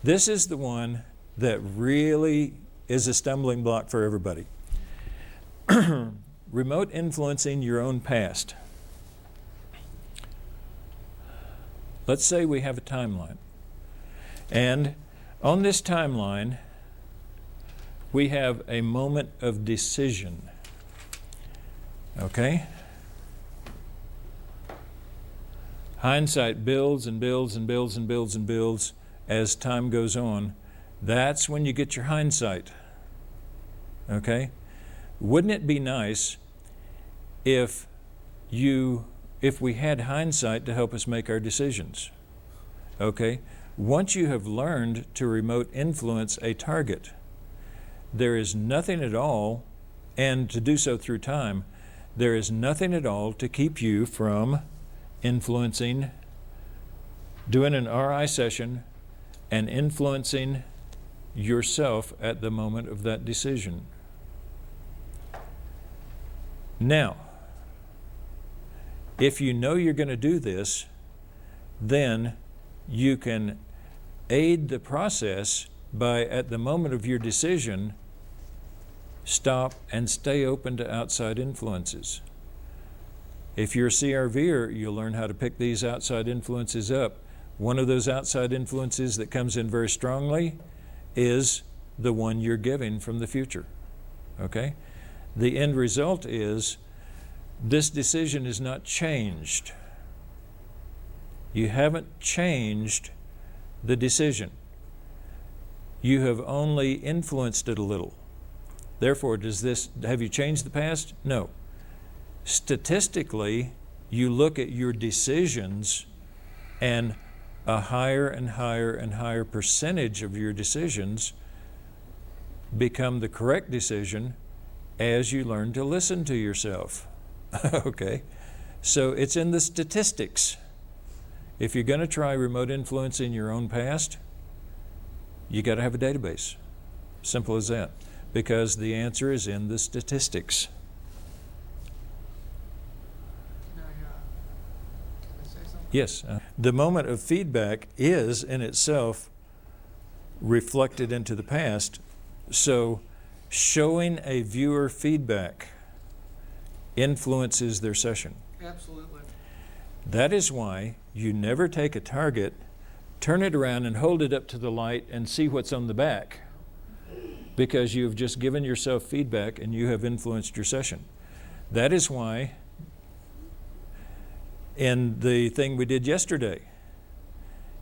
This is the one that really is a stumbling block for everybody. Remote influencing your own past. Let's say we have a timeline. And on this timeline, we have a moment of decision. Okay? Hindsight builds and builds and builds and builds and builds as time goes on. That's when you get your hindsight. Okay? Wouldn't it be nice if we had hindsight to help us make our decisions? Okay? Once you have learned to remote influence a target, there is nothing at all, and to do so through time, there is nothing at all to keep you from influencing, doing an RI session, and influencing yourself at the moment of that decision. Now, if you know you're going to do this, then you can aid the process by, at the moment of your decision, stop and stay open to outside influences. If you're a CRVer, you'll learn how to pick these outside influences up. One of those outside influences that comes in very strongly is the one you're giving from the future. Okay? The end result is this decision is not changed. You haven't changed the decision. You have only influenced it a little. Therefore, have you changed the past? No. Statistically, you look at your decisions, and a higher and higher and higher percentage of your decisions become the correct decision as you learn to listen to yourself. Okay? So it's in the statistics. If you're going to try remote influence in your own past, you got to have a database. Simple as that. because the answer is in the statistics.
Can I say something?
Yes, the moment of feedback is in itself reflected into the past. So showing a viewer feedback influences their session.
Absolutely.
That is why you never take a target, turn it around and hold it up to the light and see what's on the back, because you've just given yourself feedback and you have influenced your session. That is why in the thing we did yesterday,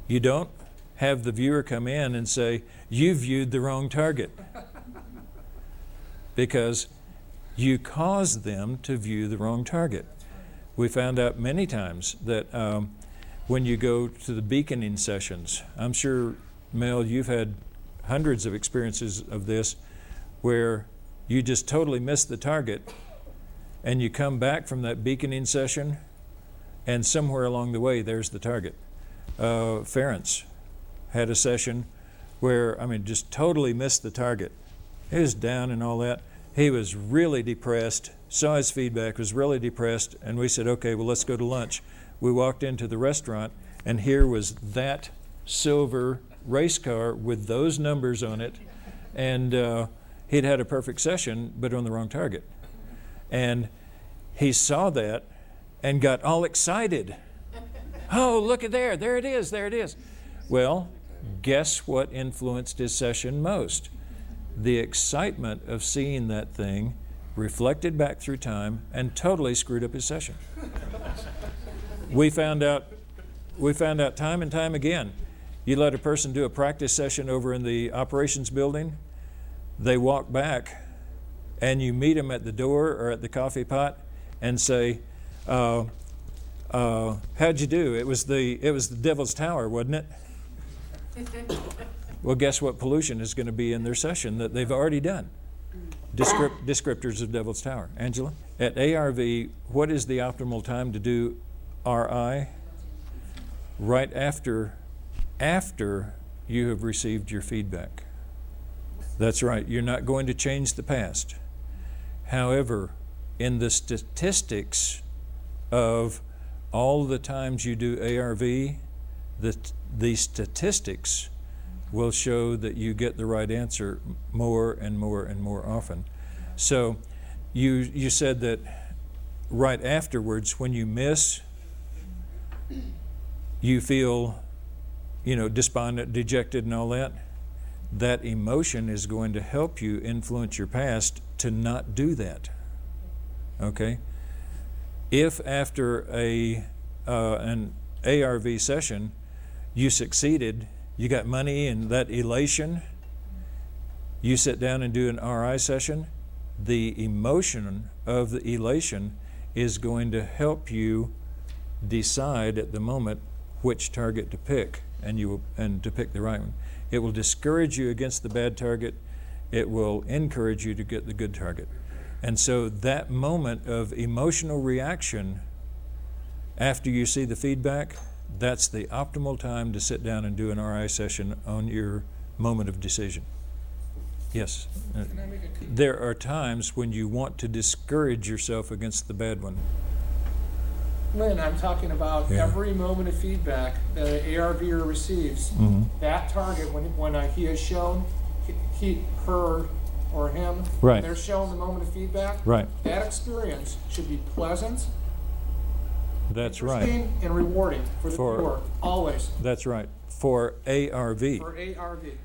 you don't have the viewer come in and say, you viewed the wrong target, because you caused them to view the wrong target. We found out many times that when you go to the beaconing sessions, I'm sure, Mel, you've had hundreds of experiences of this, where you just totally miss the target and you come back from that beaconing session and somewhere along the way there's the target. Ference had a session where, just totally missed the target. He was down and all that. He was really depressed, saw his feedback, was really depressed, and we said, okay, well, let's go to lunch. We walked into the restaurant, and here was that silver race car with those numbers on it, and he'd had a perfect session, but on the wrong target. And he saw that and got all excited. Oh, look at there it is, there it is. Well, guess what influenced his session most? The excitement of seeing that thing reflected back through time and totally screwed up his session. We found out time and time again, you let a person do a practice session over in the operations building, they walk back and you meet them at the door or at the coffee pot and say, how'd you do? It was the Devil's Tower, wasn't it? Well, guess what pollution is going to be in their session that they've already done? Descriptors of Devil's Tower. Angela? At ARV, what is the optimal time to do RI? Right after you have received your feedback. That's right. You're not going to change the past. However, in the statistics of all the times you do ARV, the statistics will show that you get the right answer more and more and more often. So you said that right afterwards, when you miss, you feel, despondent, dejected and all that. That emotion is going to help you influence your past to not do that. Okay? If after an ARV session you succeeded, you got money and that elation, you sit down and do an RI session, the emotion of the elation is going to help you decide at the moment which target to pick, and to pick the right one. It will discourage you against the bad target. It will encourage you to get the good target. And so that moment of emotional reaction after you see the feedback, that's the optimal time to sit down and do an RI session on your moment of decision. Yes.
Can I make a
There are times when you want to discourage yourself against the bad one.
Lynn, I'm talking about every moment of feedback that an ARVer receives, that target, when he is shown, her, or him,
Right.
when they're shown the moment of feedback,
Right.
that experience should be pleasant,
That's right.
interesting, and rewarding for the viewer, always,
That's right. For ARV.
for ARV.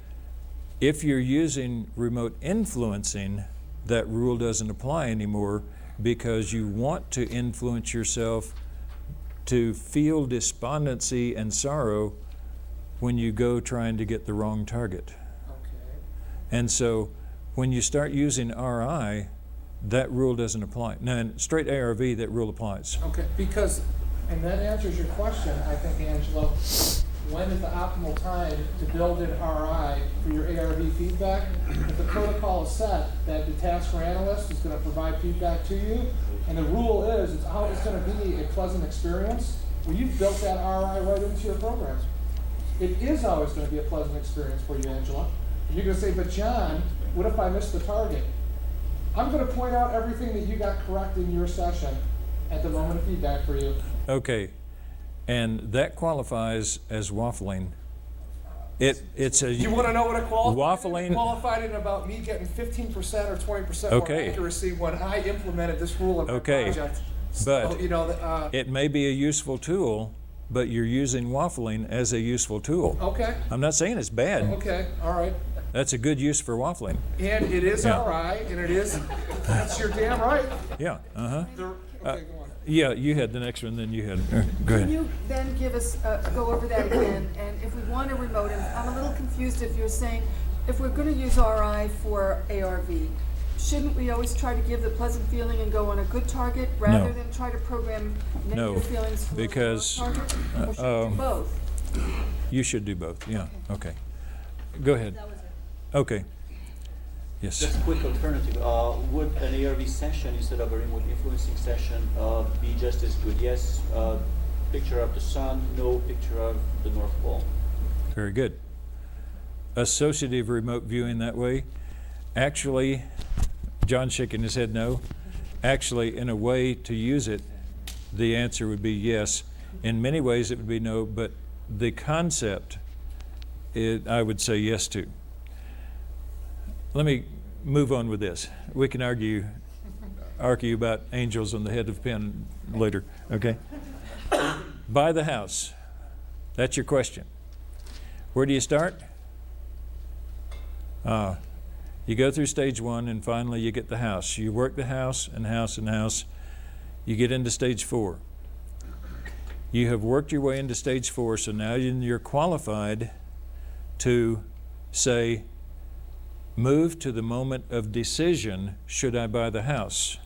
If you're using remote influencing, that rule doesn't apply anymore, because you want to influence yourself to feel despondency and sorrow when you go trying to get the wrong target.
Okay.
And so when you start using RI, that rule doesn't apply. Now, in straight ARV, that rule applies.
Okay, because, and that answers your question, I think, Angela. When is the optimal time to build in RI for your ARV feedback? If the protocol is set that the tasker analyst is going to provide feedback to you, and the rule is it's always going to be a pleasant experience, well, you've built that RI right into your programs. It is always going to be a pleasant experience for you, Angela. And you're going to say, but John, What if I miss the target? I'm gonna point out everything that you got correct in your session at the moment of feedback for you.
Okay, and that qualifies as waffling. It's a
You wanna know what it qualified?
waffling.
It qualified in about me getting 15% or 20% more
Okay.
accuracy when I implemented this rule in my
Okay,
project.
but
So, you know,
it may be a useful tool, but you're using waffling as a useful tool.
okay,
I'm not saying it's bad.
okay, all right.
That's a good use for waffling.
And it is
Yeah.
RI, and it is, that's your damn right.
Yeah, uh-huh.
Okay, go on.
Yeah, you had the next one, then you had, go
Can
ahead.
you then give us, go over that again, and if we want a remote, and I'm a little confused if you're saying, if we're gonna use RI for ARV, shouldn't we always try to give the pleasant feeling and go on a good target, rather
No.
than try to program
No,
negative feelings for a
because,
target? Or should we do both?
You should do both, yeah, okay. Go ahead. Okay. Yes.
Just a quick alternative. Would an ARV session instead of a remote influencing session be just as good? Yes, picture of the sun, no picture of the North Pole.
Very good. Associative remote viewing that way, actually, John's shaking his head no. Actually, in a way to use it, the answer would be yes. In many ways, it would be no, but the concept, I would say yes to. Let me move on with this. We can argue about angels on the head of a pin later, okay? Buy the house. That's your question. Where do you start? You go through stage one, and finally you get the house. You work the house and house and house. You get into stage 4. You have worked your way into stage 4, so now you're qualified to say, move to the moment of decision, should I buy the house?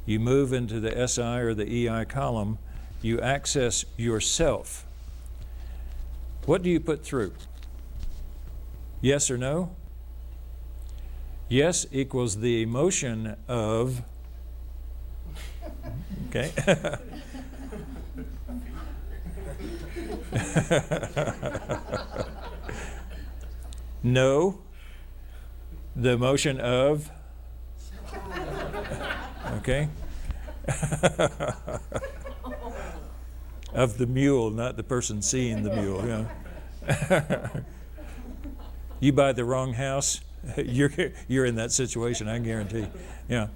You move into the SI or the EI column. You access yourself. What do you put through? Yes or no? Yes equals the emotion of, okay? No, the emotion of, okay? Of the mule, not the person seeing the mule, yeah. You buy the wrong house, you're in that situation, I guarantee. Yeah.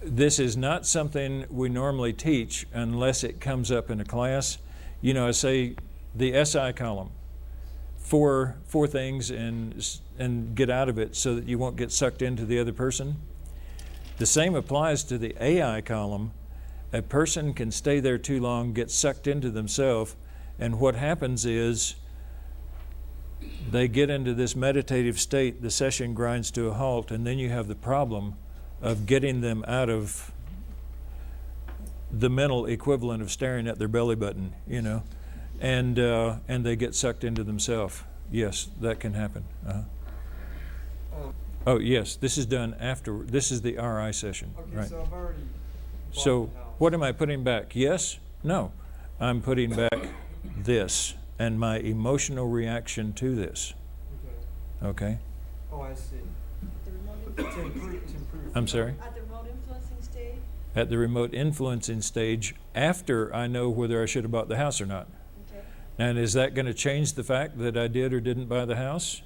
This is not something we normally teach unless it comes up in a class. You know, I say the SI column, four things and get out of it so that you won't get sucked into the other person. The same applies to the AI column. A person can stay there too long, get sucked into themselves, and what happens is they get into this meditative state, the session grinds to a halt, and then you have the problem of getting them out of the mental equivalent of staring at their belly button, you know, and they get sucked into themselves. Yes, that can happen. Oh yes, this is done after, this is the RI session,
Okay,
right?
so I've already bought
So
the house.
what am I putting back? Yes? No. I'm putting back this and my emotional reaction to this.
Okay.
Okay?
Oh, I see. To improve.
I'm sorry?
At the remote influencing stage?
At the remote influencing stage, after I know whether I should have bought the house or not.
Okay.
And is that going to change the fact that I did or didn't buy the house?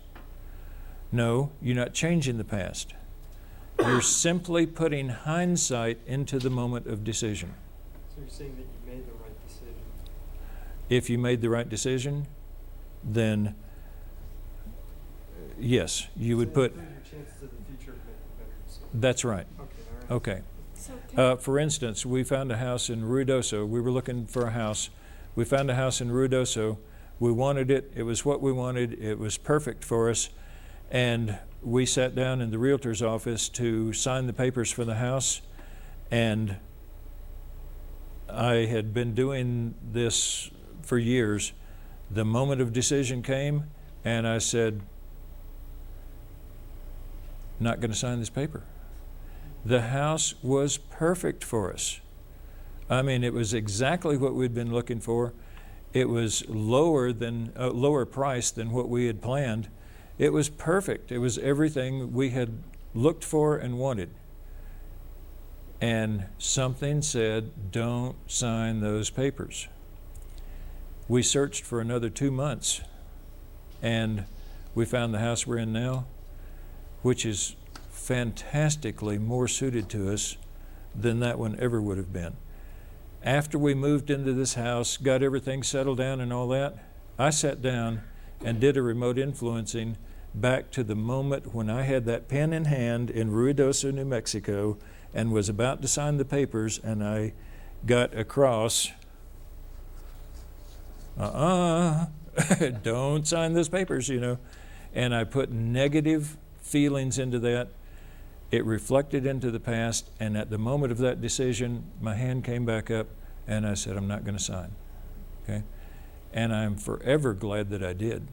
No, you're not changing the past. You're simply putting hindsight into the moment of decision.
So you're saying that you made the right decision?
If you made the right decision, then yes, you would
So
put,
improve your chances of the future of making better decisions.
that's right.
Okay, all right.
Okay.
So can
For instance, we found a house in Ruidoso. We were looking for a house. We found a house in Ruidoso. We wanted it. It was what we wanted. It was perfect for us. And we sat down in the realtor's office to sign the papers for the house. And I had been doing this for years. The moment of decision came, and I said, not going to sign this paper. The house was perfect for us. I mean, it was exactly what we'd been looking for. It was lower price than what we had planned. It was perfect. It was everything we had looked for and wanted. And something said, don't sign those papers. We searched for another 2 months, and we found the house we're in now, which is fantastically more suited to us than that one ever would have been. After we moved into this house, got everything settled down and all that, I sat down and did a remote influencing back to the moment when I had that pen in hand in Ruidoso, New Mexico, and was about to sign the papers, and I got across, don't sign those papers, you know. And I put negative feelings into that. It reflected into the past, and at the moment of that decision, my hand came back up, and I said, I'm not going to sign. Okay? And I'm forever glad that I did.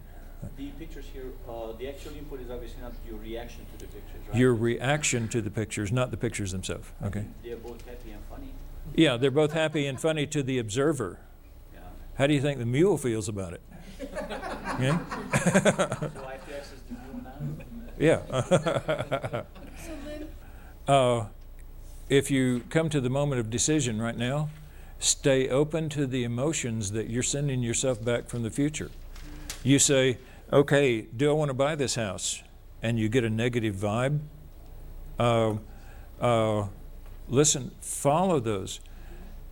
The pictures here, the actual input is obviously not your reaction to the pictures, right?
Your reaction to the pictures, not the pictures themselves. Okay?
They're both happy and funny.
Yeah, they're both happy and funny to the observer.
Yeah.
How do you think the mule feels about it? Yeah?
So I have to access the view now?
Yeah.
So Lynn,
If you come to the moment of decision right now, stay open to the emotions that you're sending yourself back from the future. You say, okay, do I want to buy this house? And you get a negative vibe. Listen, follow those.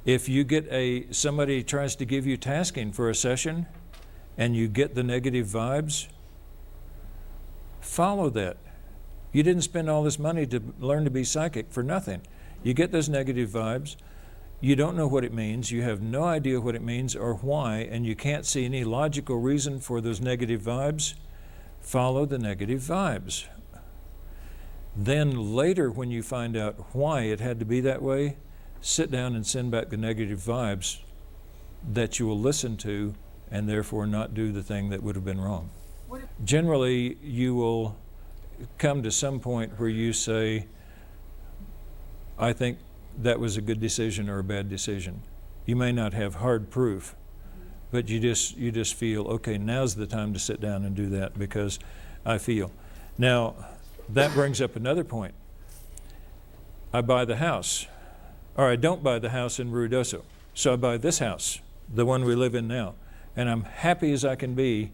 If you get somebody tries to give you tasking for a session and you get the negative vibes, follow that. You didn't spend all this money to learn to be psychic for nothing. You get those negative vibes. You don't know what it means. You have no idea what it means or why, and you can't see any logical reason for those negative vibes. Follow the negative vibes. Then later, when you find out why it had to be that way, sit down and send back the negative vibes that you will listen to and therefore not do the thing that would have been wrong. Generally, you will come to some point where you say, I think that was a good decision or a bad decision. You may not have hard proof, but you just feel, okay, now's the time to sit down and do that because I feel. Now, that brings up another point. I buy the house, or I don't buy the house in Ruidoso. So I buy this house, the one we live in now, and I'm happy as I can be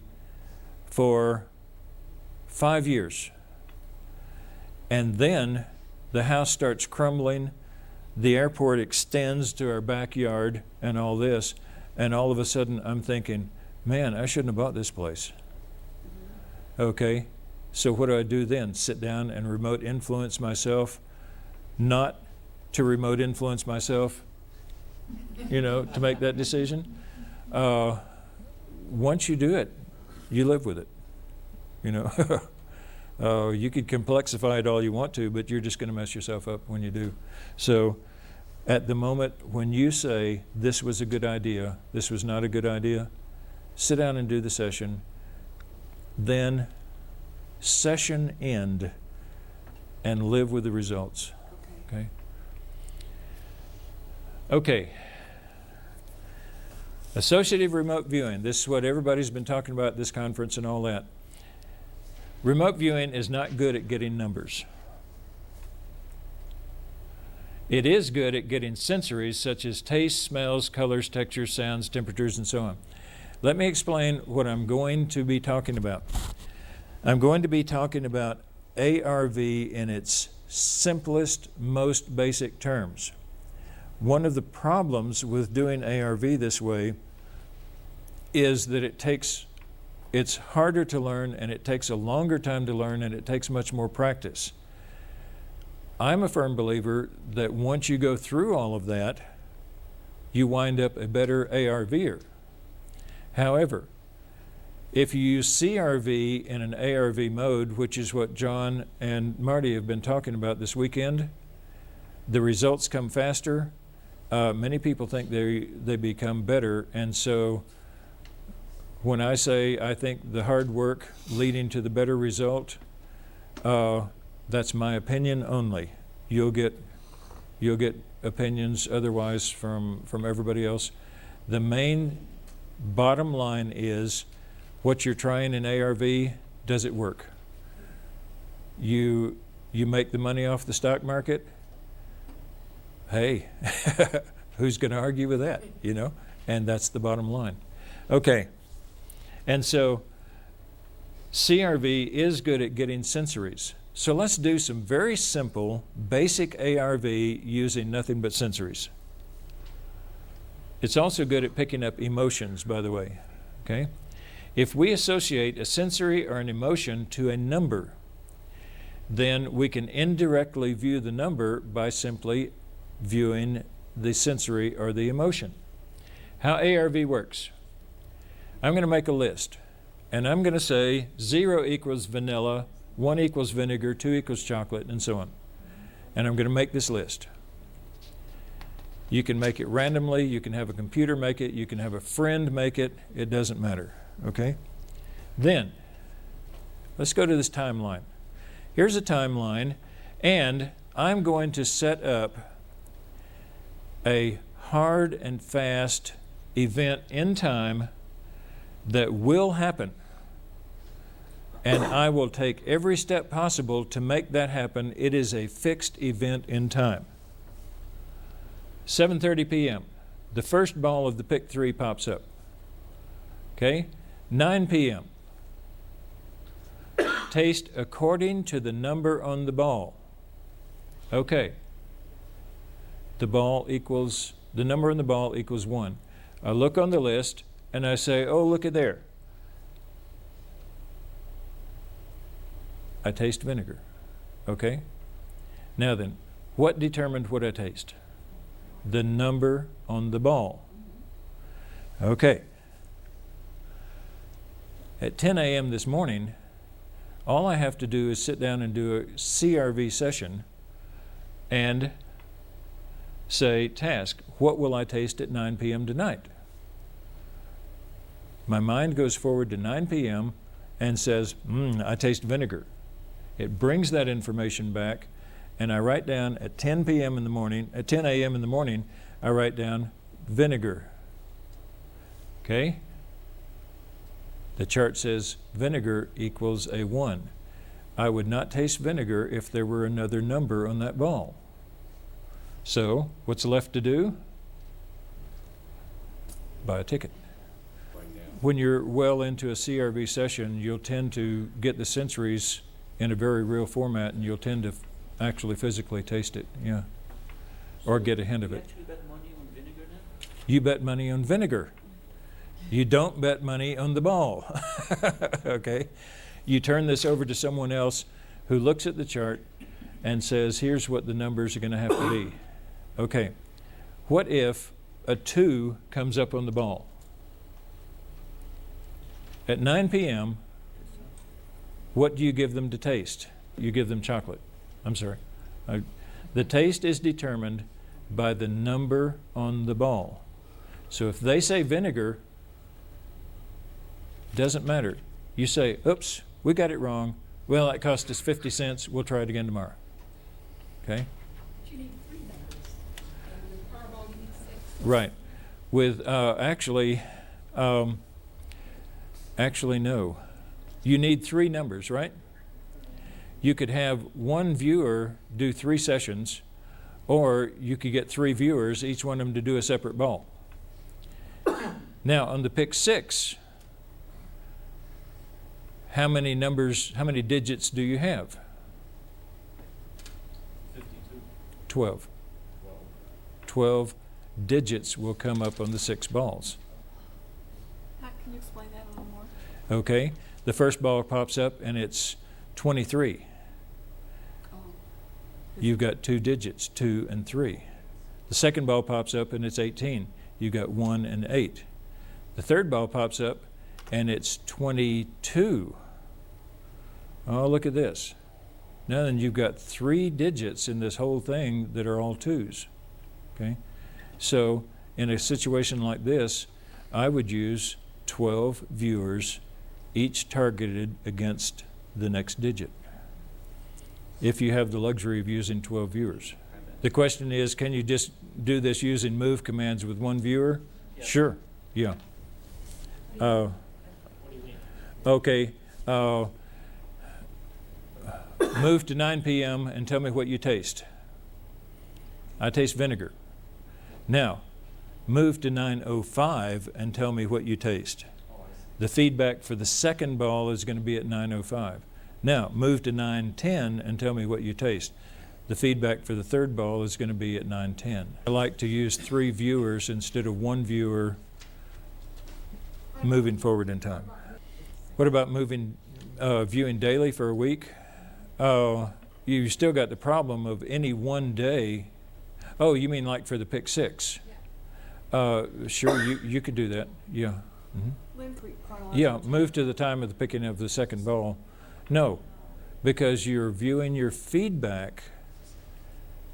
for 5 years. And then the house starts crumbling, the airport extends to our backyard and all this, and all of a sudden I'm thinking, man, I shouldn't have bought this place. Okay, so what do I do then? Sit down and remote influence myself, not to remote influence myself, you know, to make that decision. Once you do it, you live with it, you know. You could complexify it all you want to, but you're just going to mess yourself up when you do. So at the moment when you say, this was a good idea, this was not a good idea, sit down and do the session. Then session end and live with the results. Okay? Okay. Associative remote viewing. This is what everybody's been talking about at this conference and all that. Remote viewing is not good at getting numbers. It is good at getting sensories such as taste, smells, colors, textures, sounds, temperatures, and so on. Let me explain what I'm going to be talking about. I'm going to be talking about ARV in its simplest, most basic terms. One of the problems with doing ARV this way is that it's harder to learn, and it takes a longer time to learn, and it takes much more practice. I'm a firm believer that once you go through all of that, you wind up a better ARVer. However, if you use CRV in an ARV mode, which is what John and Marty have been talking about this weekend, the results come faster. Many people think they become better, and so when I say I think the hard work leading to the better result, that's my opinion only. You'll get opinions otherwise from everybody else. The main bottom line is what you're trying in ARV, does it work? You make the money off the stock market? Hey, who's going to argue with that, you know? And that's the bottom line. Okay. And so CRV is good at getting sensories. So let's do some very simple, basic ARV using nothing but sensories. It's also good at picking up emotions, by the way. Okay? If we associate a sensory or an emotion to a number, then we can indirectly view the number by simply viewing the sensory or the emotion. How ARV works. I'm going to make a list, and I'm going to say 0 equals vanilla, 1 equals vinegar, 2 equals chocolate, and so on. And I'm going to make this list. You can make it randomly, you can have a computer make it, you can have a friend make it, it doesn't matter, okay? Then, let's go to this timeline. Here's a timeline, and I'm going to set up a hard and fast event in time that will happen. And I will take every step possible to make that happen. It is a fixed event in time. 7:30 p.m. The first ball of the pick 3 pops up. Okay? 9 p.m. Taste according to the number on the ball. Okay. The number on the ball equals 1. I look on the list and I say, oh, look at there. I taste vinegar. Okay? Now then, what determined what I taste? The number on the ball. Okay. At 10 a.m. this morning, all I have to do is sit down and do a CRV session and say, task, what will I taste at 9 p.m. tonight? My mind goes forward to 9 p.m. and says, I taste vinegar. It brings that information back, and I write down at 10 p.m. in the morning, at 10 a.m. in the morning, I write down vinegar. Okay? The chart says vinegar equals a 1. I would not taste vinegar if there were another number on that ball. So, what's left to do? Buy a ticket. When you're well into a CRV session, you'll tend to get the sensories in a very real format, and you'll tend to actually physically taste it, yeah, or get a hint of it.
You actually bet money on vinegar now?
You bet money on vinegar. You don't bet money on the ball. Okay? You turn this over to someone else who looks at the chart and says, here's what the numbers are going to have to be. Okay. What if a 2 comes up on the ball? At 9 p.m., what do you give them to taste? You give them chocolate. I'm sorry. The taste is determined by the number on the ball. So if they say vinegar, doesn't matter. You say, oops, we got it wrong. Well, that cost us 50 cents. We'll try it again tomorrow. Okay?
But you need 3 numbers, and with Powerball you need 6.
Right. With, actually, no. You need 3 numbers, right? You could have one viewer do 3 sessions, or you could get 3 viewers, each one of them to do a separate ball. Now, on the pick 6, how many digits do you have?
52.
12. 12 digits will come up on the 6 balls.
Can you explain that a little more?
Okay? The first ball pops up and it's 23.
Oh.
You've got 2 digits, 2 and 3. The second ball pops up and it's 18. You've got 1 and 8. The third ball pops up and it's 22. Oh, look at this. Now then you've got 3 digits in this whole thing that are all 2s. Okay? So in a situation like this, I would use 12 viewers, each targeted against the next digit, if you have the luxury of using 12 viewers. The question is, can you just do this using move commands with 1 viewer?
Yeah.
Sure. Yeah.
What do you mean?
Okay. move to 9 p.m. and tell me what you taste. I taste vinegar. Now, move to 9:05 and tell me what you taste. The feedback for the second ball is going to be at 9:05. Now, move to 9:10 and tell me what you taste. The feedback for the third ball is going to be at 9:10. I like to use 3 viewers instead of 1 viewer moving forward in time. What about viewing daily for a week? You still got the problem of any one day. Oh, you mean like for the pick 6? Sure, you could do that. Yeah. Mm-hmm. Yeah, move to the time of the picking of the second ball. No, because you're viewing your feedback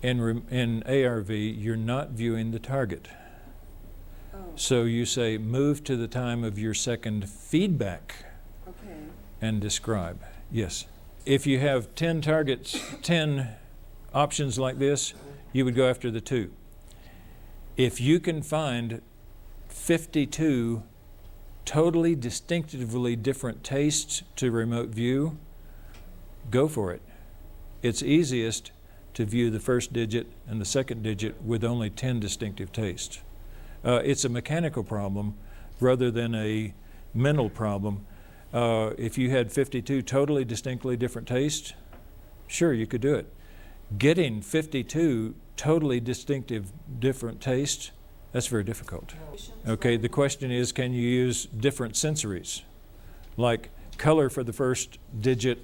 in ARV, you're not viewing the target.
Oh,
So you say move to the time of your second feedback
okay.
and describe. Yes. If you have 10 targets, 10 options like this, you would go after the 2. If you can find 52 totally distinctively different tastes to remote view, go for it. It's easiest to view the first digit and the second digit with only 10 distinctive tastes. It's a mechanical problem rather than a mental problem. If you had 52 totally distinctly different tastes, sure, you could do it. Getting 52 totally distinctive different tastes, that's very difficult. Okay, the question is, can you use different sensories? Like color for the first digit,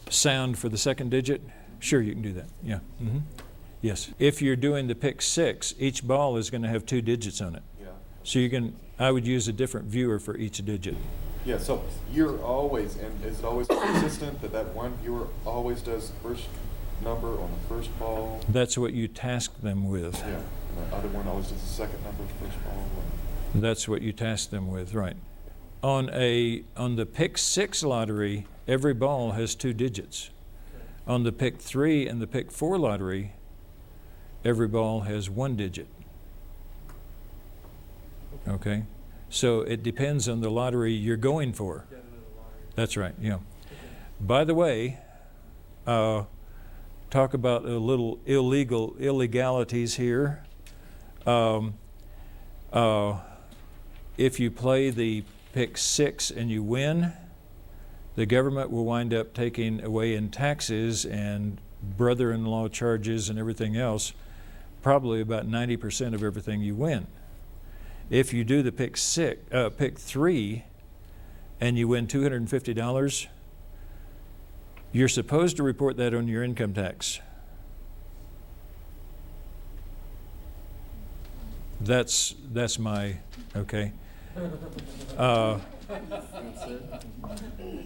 sound for the second digit? Sure, you can do that, yeah. Mm-hmm. Yes. If you're doing the pick 6, each ball is going to have 2 digits on it.
Yeah.
So I would use a different viewer for each digit.
Yeah, so you're always, and is it always consistent that one viewer always does the first number on the first ball?
That's what you task them with.
Yeah, and the other one always does the second number, first ball.
That's what you task them with, right. On the pick 6 lottery, every ball has 2 digits. On the pick 3 and the pick 4 lottery, every ball has 1 digit. Okay? So it depends on the lottery you're going for. That's right, yeah. By the way, talk about a little illegalities here. If you play the pick 6 and you win, the government will wind up taking away in taxes and brother-in-law charges and everything else, probably about 90% of everything you win. If you do the pick 3 and you win $250, you're supposed to report that on your income tax. That's my, okay.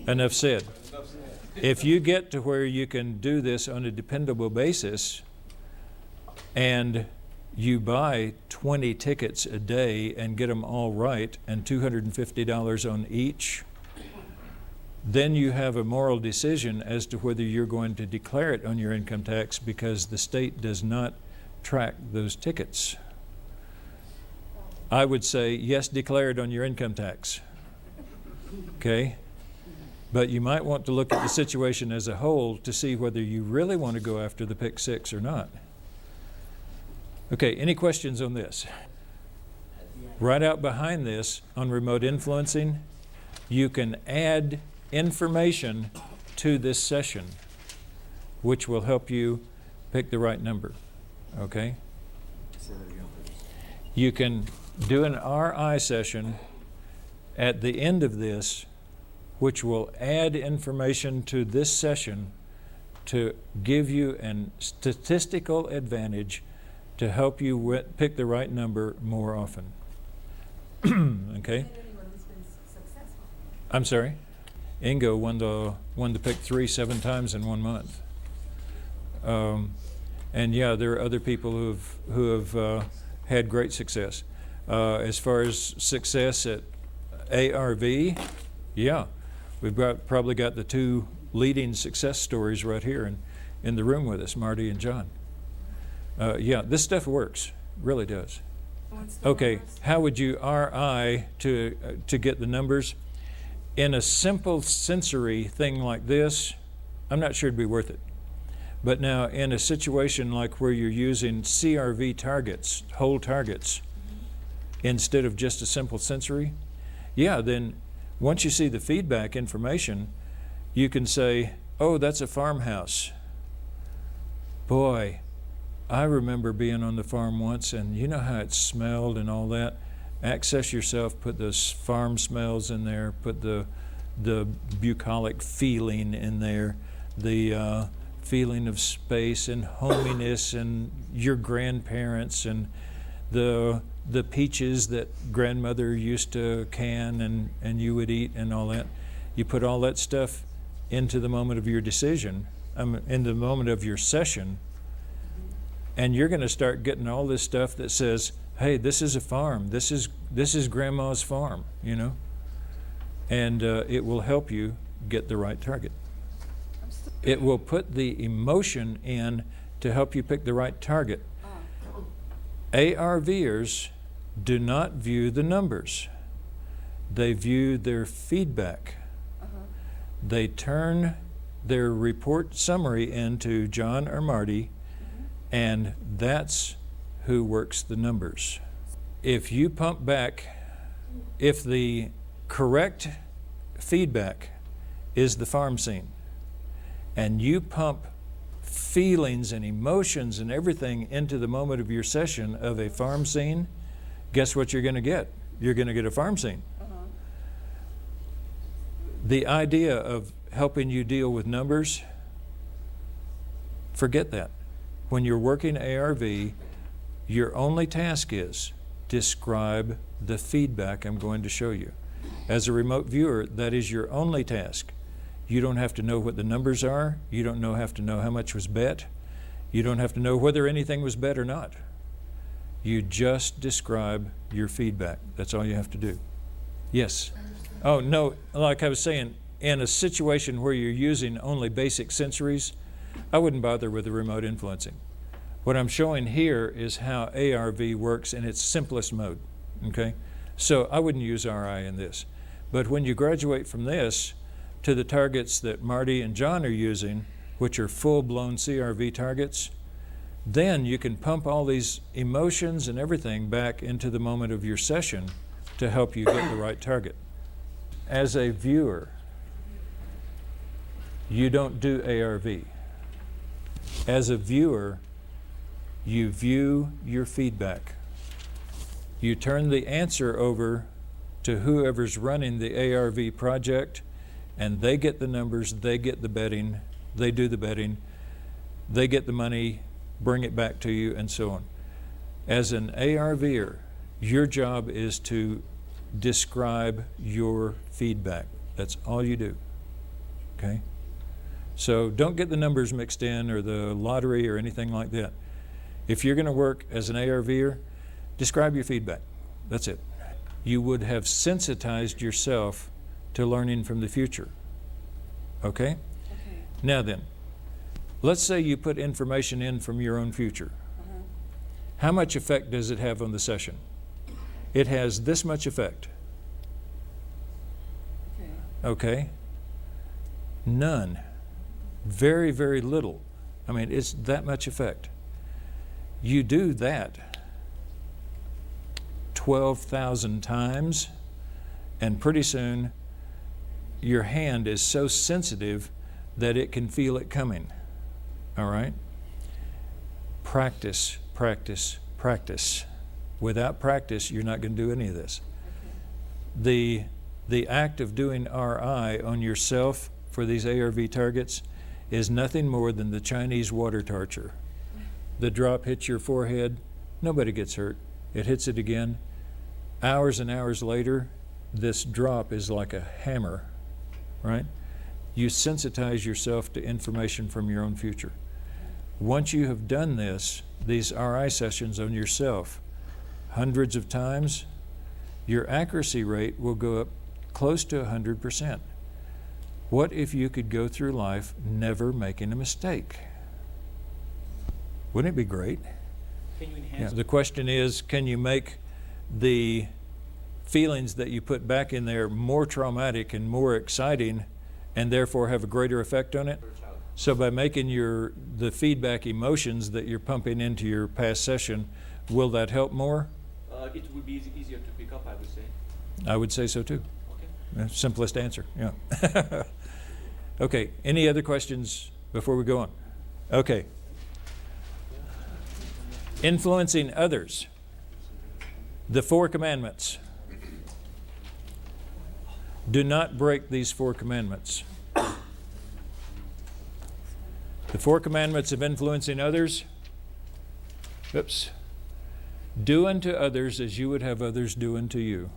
Enough said. If you get to where you can do this on a dependable basis and you buy 20 tickets a day and get them all right and $250 on each, then you have a moral decision as to whether you're going to declare it on your income tax, because the state does not track those tickets. I would say, yes, declare it on your income tax. Okay? But you might want to look at the situation as a whole to see whether you really want to go after the pick 6 or not. Okay, any questions on this? Right out behind this, on remote influencing, you can add information to this session, which will help you pick the right number. Okay? You can do an RI session at the end of this, which will add information to this session to give you a statistical advantage to help you pick the right number more often. Okay? I'm sorry? Ingo won the pick 3 7 times in 1 month. And yeah, there are other people who have had great success. As far as success at ARV, yeah, we've probably got the 2 leading success stories right here in the room with us, Marty and John. Yeah, this stuff works, really does. Okay, how would you RI to get the numbers? In a simple sensory thing like this, I'm not sure it'd be worth it. But now, in a situation like where you're using CRV targets, whole targets, instead of just a simple sensory, yeah, then once you see the feedback information, you can say, oh, that's a farmhouse. Boy, I remember being on the farm once, and you know how it smelled and all that. Access yourself, put those farm smells in there, put the bucolic feeling in there, the feeling of space and hominess and your grandparents and the peaches that grandmother used to can and you would eat and all that. You put all that stuff into the moment of your decision, in the moment of your session, and you're going to start getting all this stuff that says, hey, this is a farm, this is grandma's farm, you know, and it will help you get the right target. It will put the emotion in to help you pick the right target. ARVers do not view the numbers. They view their feedback. They turn their report summary into John or Marty, and that's who works the numbers. If you pump back, if the correct feedback is the farm scene, and you pump feelings and emotions and everything into the moment of your session of a farm scene, guess what you're going to get? You're going to get a farm scene. The idea of helping you deal with numbers, forget that. When you're working ARV, your only task is describe the feedback I'm going to show you. As a remote viewer, that is your only task. You don't have to know what the numbers are. You don't have to know how much was bet. You don't have to know whether anything was bet or not. You just describe your feedback. That's all you have to do. Yes? Oh, no, like I was saying, in a situation where you're using only basic sensories, I wouldn't bother with the remote influencing. What I'm showing here is how ARV works in its simplest mode, okay? So I wouldn't use RI in this. But when you graduate from this to the targets that Marty and John are using, which are full-blown CRV targets, then you can pump all these emotions and everything back into the moment of your session to help you get the right target. As a viewer, you don't do ARV. As a viewer, you view your feedback. You turn the answer over to whoever's running the ARV project, and they get the numbers, they get the betting, they do the betting, they get the money, bring it back to you, and so on. As an ARVer, your job is to describe your feedback. That's all you do, okay? So don't get the numbers mixed in or the lottery or anything like that. If you're going to work as an ARVer, describe your feedback. That's it. You would have sensitized yourself to learning from the future. Okay? Now then, let's say you put information in from your own future. How much effect does it have on the session? It has this much effect. Okay? None. Very, very little. I mean, it's that much effect. You do that 12,000 times, and pretty soon your hand is so sensitive that it can feel it coming. All right? Practice, practice, practice. Without practice, you're not going to do any of this. The act of doing RI on yourself for these ARV targets is nothing more than the Chinese water torture. The drop hits your forehead, nobody gets hurt. It hits it again. Hours and hours later, this drop is like a hammer, right? You sensitize yourself to information from your own future. Once you have done this, these RI sessions on yourself, hundreds of times, your accuracy rate will go up close to 100%. What if you could go through life never making a mistake? Wouldn't it be great?
Can you enhance?
The question is, can you make the feelings that you put back in there more traumatic and more exciting, and therefore have a greater effect on it? So by making the feedback emotions that you're pumping into your past session, will that help more?
It would be easier to pick up, I would say.
I would say so too.
Okay.
Simplest answer, yeah. Okay, any other questions before we go on? Okay. Influencing others. The 4 commandments. Do not break these 4 commandments. The 4 commandments of influencing others. Oops. Do unto others as you would have others do unto you.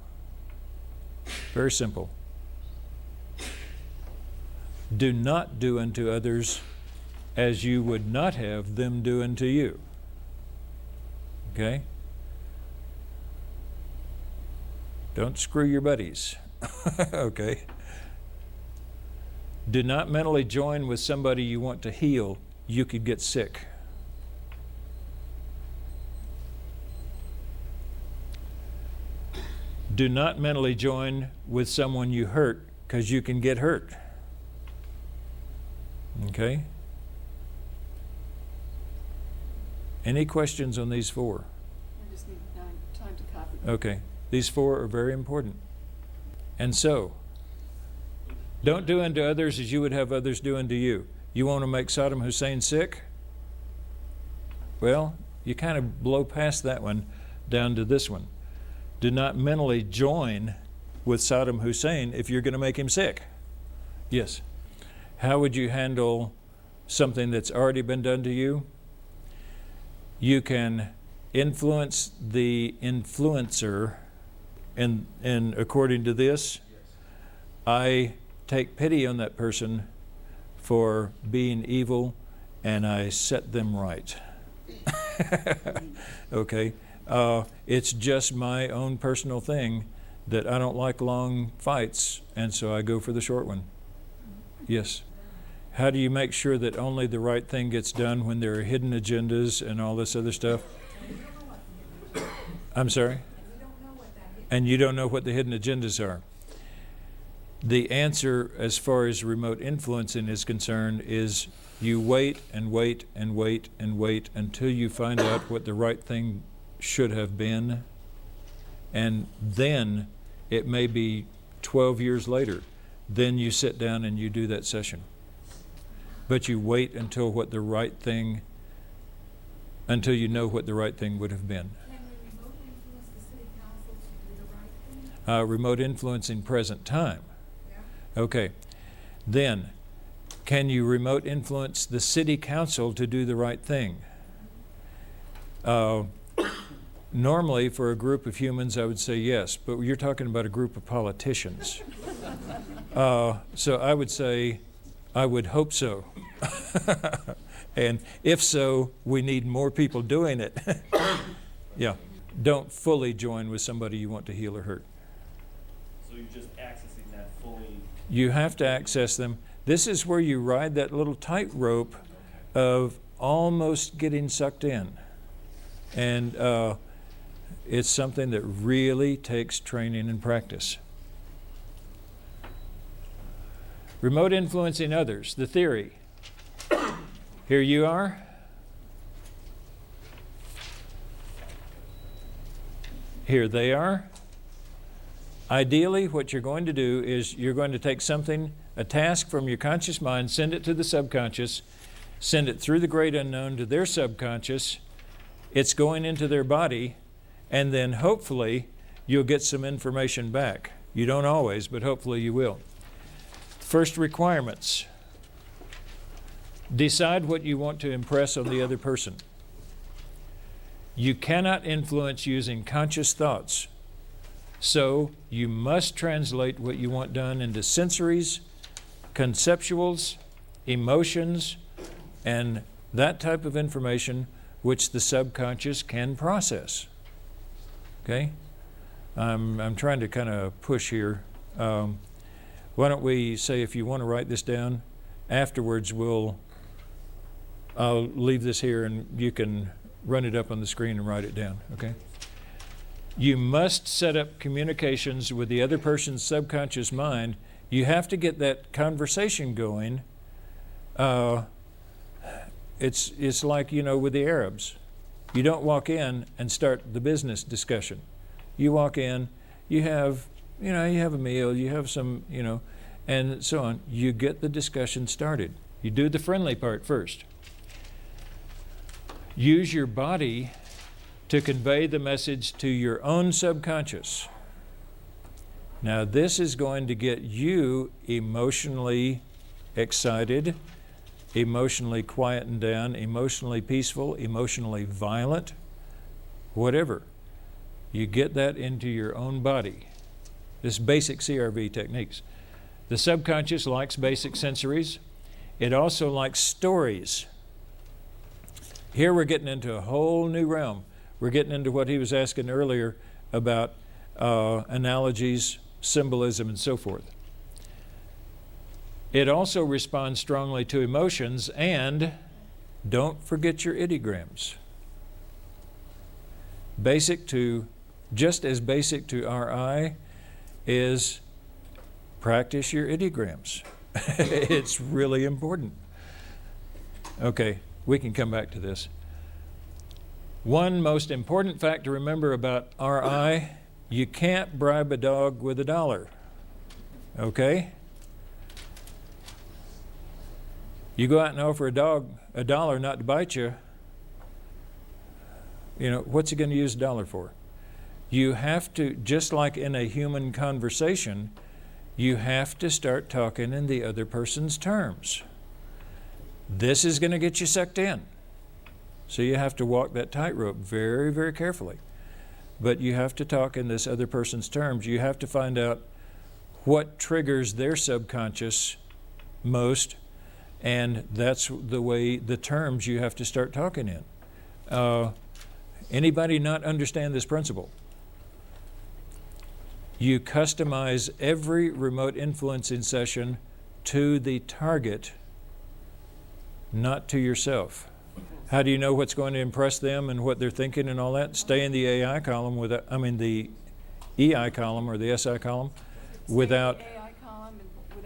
Very simple. Do not do unto others as you would not have them do unto you. Okay? Don't screw your buddies. Okay? Do not mentally join with somebody you want to heal. You could get sick. Do not mentally join with someone you hurt, because you can get hurt. Okay? Any questions on these 4?
I just need time to copy.
Okay. These 4 are very important. And so, don't do unto others as you would have others do unto you. You want to make Saddam Hussein sick? Well, you kind of blow past that one down to this one. Do not mentally join with Saddam Hussein if you're going to make him sick. Yes. How would you handle something that's already been done to you? You can influence the influencer, and according to this, I take pity on that person for being evil, and I set them right. Okay? It's just my own personal thing that I don't like long fights, and so I go for the short one. Yes. How do you make sure that only the right thing gets done when there are hidden agendas and all this other stuff? I'm sorry? And you don't know what the hidden agendas are. The answer, as far as remote influencing is concerned, is you wait and wait and wait and wait until you find out what the right thing should have been. And then it may be 12 years later. Then you sit down and you do that session. But you wait until until you know what the right thing would have been.
Can we remote influence the city council to do the right thing?
Remote influencing present time.
Yeah.
Okay. Then, can you remote influence the city council to do the right thing? Normally, for a group of humans, I would say yes, but you're talking about a group of politicians. So I would say, I would hope so. And if so, we need more people doing it. Yeah. Don't fully join with somebody you want to heal or hurt.
So you're just accessing that fully?
You have to access them. This is where you ride that little tightrope of almost getting sucked in. And it's something that really takes training and practice. Remote influencing others, the theory. Here you are. Here they are. Ideally, what you're going to do is you're going to take something, a task from your conscious mind, send it to the subconscious, send it through the great unknown to their subconscious. It's going into their body, and then hopefully you'll get some information back. You don't always, but hopefully you will. First requirements. Decide what you want to impress on the other person. You cannot influence using conscious thoughts. So you must translate what you want done into sensories, conceptuals, emotions, and that type of information which the subconscious can process. Okay? I'm trying to kind of push here. Why don't we say, if you want to write this down, afterwards I'll leave this here and you can run it up on the screen and write it down, okay? You must set up communications with the other person's subconscious mind. You have to get that conversation going It's like, with the Arabs. You don't walk in and start the business discussion. You walk in, you have a meal, you have some, and so on. You get the discussion started. You do the friendly part first. Use your body to convey the message to your own subconscious. Now, this is going to get you emotionally excited, emotionally quietened down, emotionally peaceful, emotionally violent, whatever. You get that into your own body. This basic CRV techniques. The subconscious likes basic sensories. It also likes stories. Here we're getting into a whole new realm. We're getting into what he was asking earlier about analogies, symbolism, and so forth. It also responds strongly to emotions, and don't forget your ideograms. Just as basic to RI is practice your ideograms. It's really important. Okay, we can come back to this. One most important fact to remember about RI, you can't bribe a dog with $1. Okay? You go out and offer a dog $1 not to bite you, what's he going to use $1 for? You have to, just like in a human conversation, you have to start talking in the other person's terms. This is going to get you sucked in. So you have to walk that tightrope very, very carefully. But you have to talk in this other person's terms. You have to find out what triggers their subconscious most, and that's the terms you have to start talking in. Anybody not understand this principle? You customize every remote influencing session to the target, not to yourself. How do you know what's going to impress them and what they're thinking and all that? Stay in the AI column the EI column or the SI column without,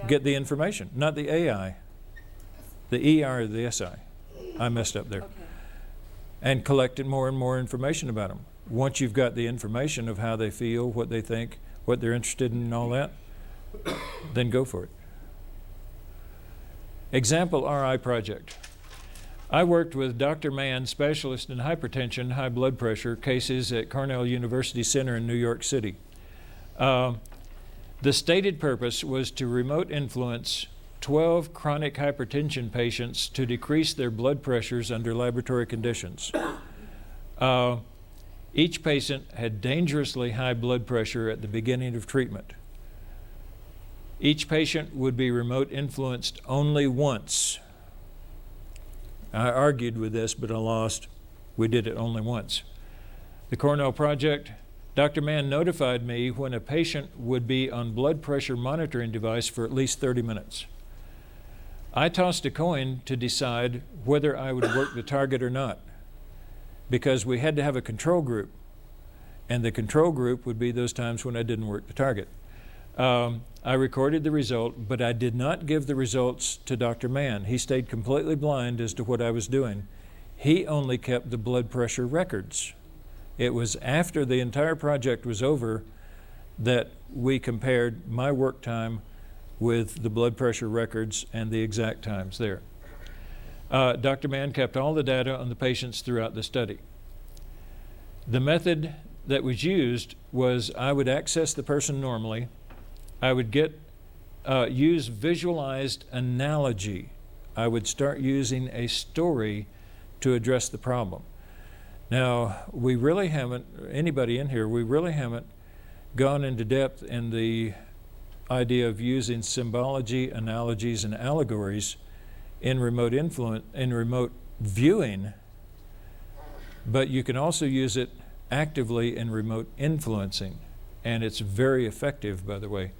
get the information, not the AI, the ER or the SI. I messed up there.
Okay.
And collected more and more information about them. Once you've got the information of how they feel, what they think, what they're interested in and all that, then go for it. Example RI project. I worked with Dr. Mann, specialist in hypertension, high blood pressure cases at Cornell University Center in New York City. The stated purpose was to remote influence 12 chronic hypertension patients to decrease their blood pressures under laboratory conditions. Each patient had dangerously high blood pressure at the beginning of treatment. Each patient would be remote influenced only once. I argued with this, but I lost. We did it only once. The Cornell project, Dr. Mann notified me when a patient would be on blood pressure monitoring device for at least 30 minutes. I tossed a coin to decide whether I would work the target or not, because we had to have a control group, and the control group would be those times when I didn't work the target. I recorded the result, but I did not give the results to Dr. Mann. He stayed completely blind as to what I was doing. He only kept the blood pressure records. It was after the entire project was over that we compared my work time with the blood pressure records and the exact times there. Dr. Mann kept all the data on the patients throughout the study. The method that was used was I would access the person normally. I would use visualized analogy. I would start using a story to address the problem. Now, we really haven't, anybody in here, we really haven't gone into depth in the idea of using symbology, analogies, and allegories in remote viewing, but you can also use it actively in remote influencing, and it's very effective, by the way.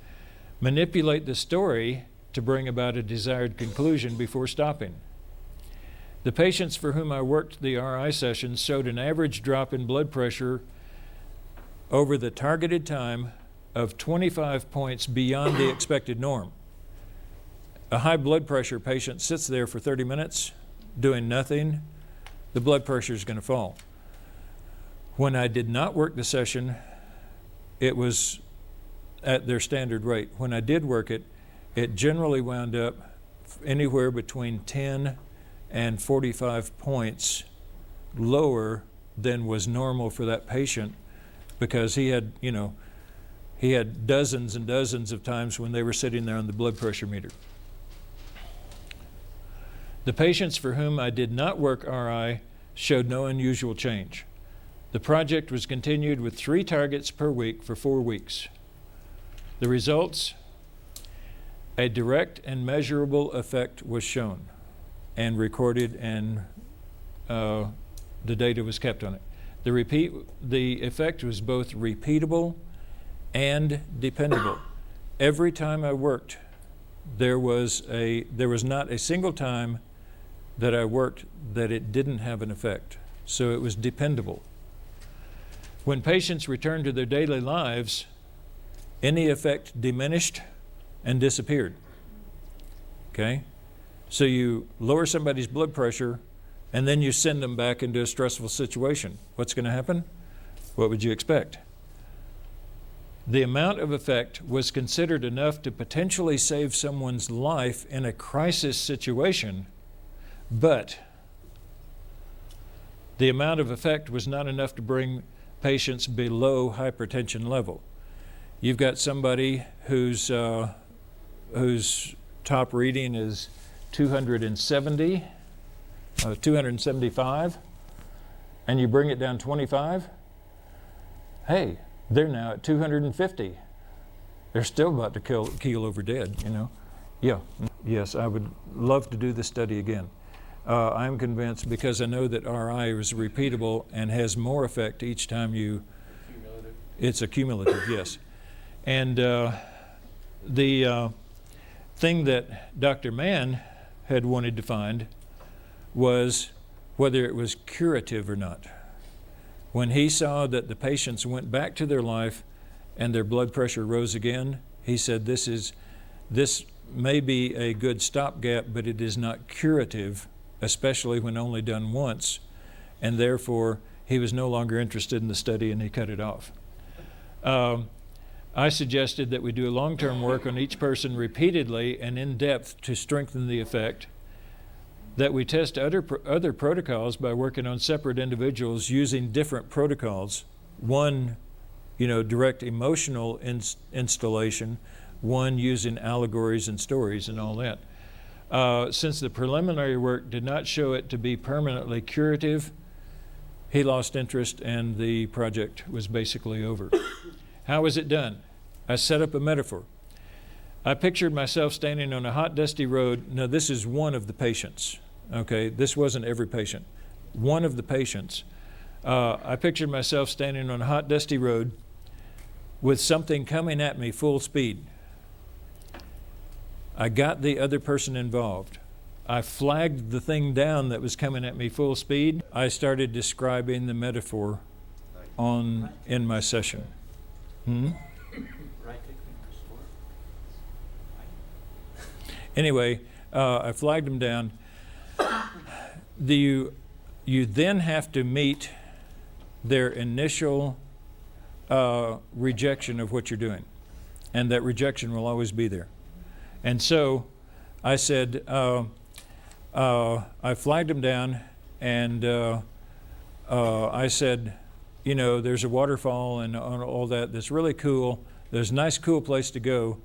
Manipulate the story to bring about a desired conclusion before stopping. The patients for whom I worked the RI sessions showed an average drop in blood pressure over the targeted time of 25 points beyond the expected norm. a high blood pressure patient sits there for 30 minutes doing nothing, the blood pressure is going to fall. When I did not work the session, it was at their standard rate. When I did work it, it generally wound up anywhere between 10 and 45 points lower than was normal for that patient, because he had, he had dozens and dozens of times when they were sitting there on the blood pressure meter. The patients for whom I did not work RI showed no unusual change. The project was continued with 3 targets per week for 4 weeks. The results: a direct and measurable effect was shown and recorded, and the data was kept on it. The effect was both repeatable and dependable. Every time I worked, there was not a single time that I worked that it didn't have an effect. So it was dependable. When patients returned to their daily lives, any effect diminished and disappeared. Okay? So you lower somebody's blood pressure and then you send them back into a stressful situation. What's going to happen? What would you expect? The amount of effect was considered enough to potentially save someone's life in a crisis situation, but the amount of effect was not enough to bring patients below hypertension level. You've got somebody whose top reading is 270, 275, and you bring it down 25, hey, they're now at 250. They're still about to keel over dead, Yeah, yes, I would love to do this study again. I'm convinced, because I know that RI is repeatable and has more effect each time you... Cumulative. It's a cumulative, yes. And the thing that Dr. Mann had wanted to find was whether it was curative or not. When he saw that the patients went back to their life and their blood pressure rose again, he said this may be a good stopgap, but it is not curative, especially when only done once, and therefore he was no longer interested in the study and he cut it off. I suggested that we do long-term work on each person repeatedly and in depth to strengthen the effect, that we test other protocols by working on separate individuals using different protocols, one direct emotional installation, one using allegories and stories and all that. Since the preliminary work did not show it to be permanently curative, he lost interest and the project was basically over. How was it done? I set up a metaphor. I pictured myself standing on a hot, dusty road. Now, this is one of the patients, okay? This wasn't every patient. One of the patients. I pictured myself standing on a hot, dusty road with something coming at me full speed. I got the other person involved. I flagged the thing down that was coming at me full speed. I started describing the metaphor in my session. Anyway, I flagged them down. You then have to meet their initial rejection of what you're doing, and that rejection will always be there. And so I said, I flagged them down, and I said, there's a waterfall and all that. That's really cool. There's a nice, cool place to go.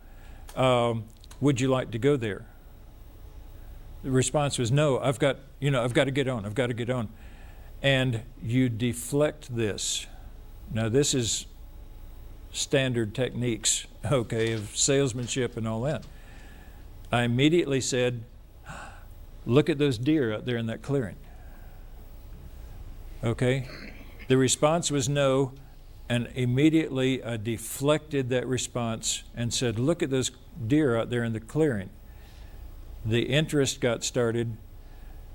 Would you like to go there? The response was, no, I've got to get on. I've got to get on. And you deflect this. Now, this is standard techniques, okay, of salesmanship and all that. I immediately said, look at those deer out there in that clearing. Okay? The response was no, and immediately I deflected that response and said, look at those deer out there in the clearing. The interest got started.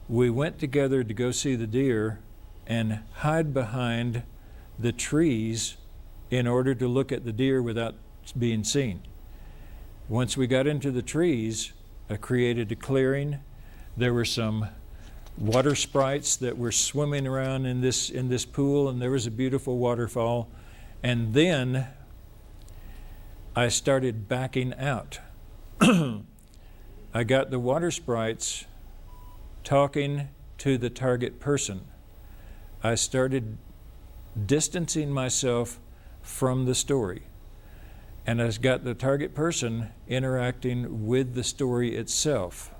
We went together to go see the deer and hide behind the trees in order to look at the deer without being seen. Once we got into the trees, I created a clearing. There were some water sprites that were swimming around in this pool, and there was a beautiful waterfall. And then I started backing out. I got the water sprites talking to the target person. I started distancing myself from the story. And I got the target person interacting with the story itself.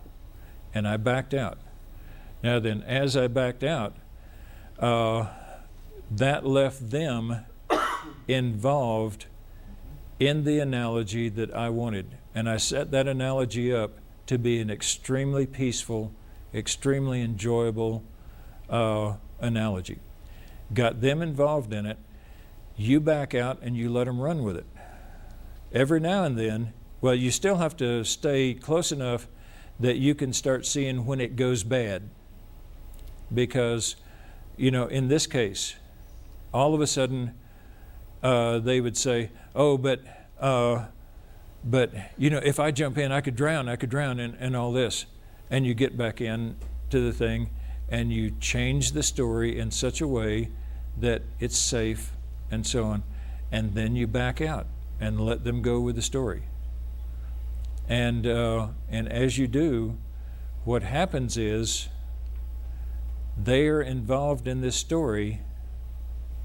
And I backed out. Now then, as I backed out, that left them involved in the analogy that I wanted. And I set that analogy up to be an extremely peaceful, extremely enjoyable analogy. Got them involved in it. You back out and you let them run with it. Every now and then, well, you still have to stay close enough that you can start seeing when it goes bad. Because, you know, in this case, all of a sudden they would say, oh, but you know, if I jump in, I could drown, and all this. And you get back in to the thing, and you change the story in such a way that it's safe, and so on. And then you back out and let them go with the story. And as you do, what happens is they're involved in this story,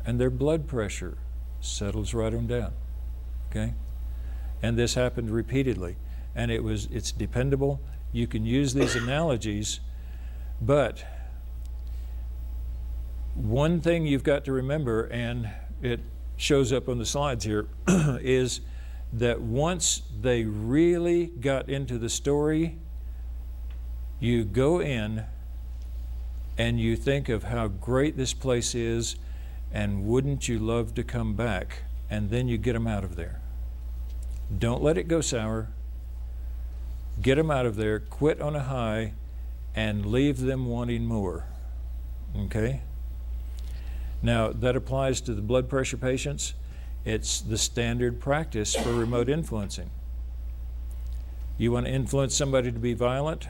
and their blood pressure settles right on down. Okay? And this happened repeatedly. And it's dependable. You can use these analogies, but one thing you've got to remember, and it shows up on the slides here, is that once they really got into the story, you go in and you think of how great this place is, and wouldn't you love to come back, and then you get them out of there. Don't let it go sour. Get them out of there, quit on a high, and leave them wanting more. Okay? Now, that applies to the blood pressure patients. It's the standard practice for remote influencing. You want to influence somebody to be violent?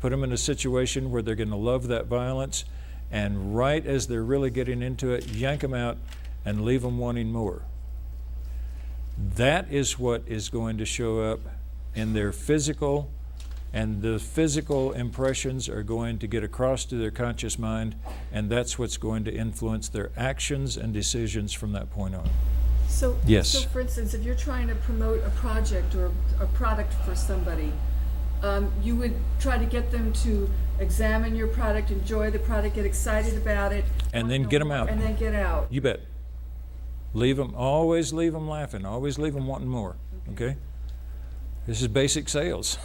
Put them in a situation where they're going to love that violence, and right as they're really getting into it, yank them out and leave them wanting more. That is what is going to show up in their physical, and the physical impressions are going to get across to their conscious mind, and that's what's going to influence their actions and decisions from that point on.
So,
Yes.
So for instance, if you're trying to promote a project or a product for somebody, you would try to get them to examine your product, enjoy the product, get excited about it.
And then get them out.
And then get out.
You bet. Leave them, always leave them laughing, always leave them wanting more, okay? This is basic sales.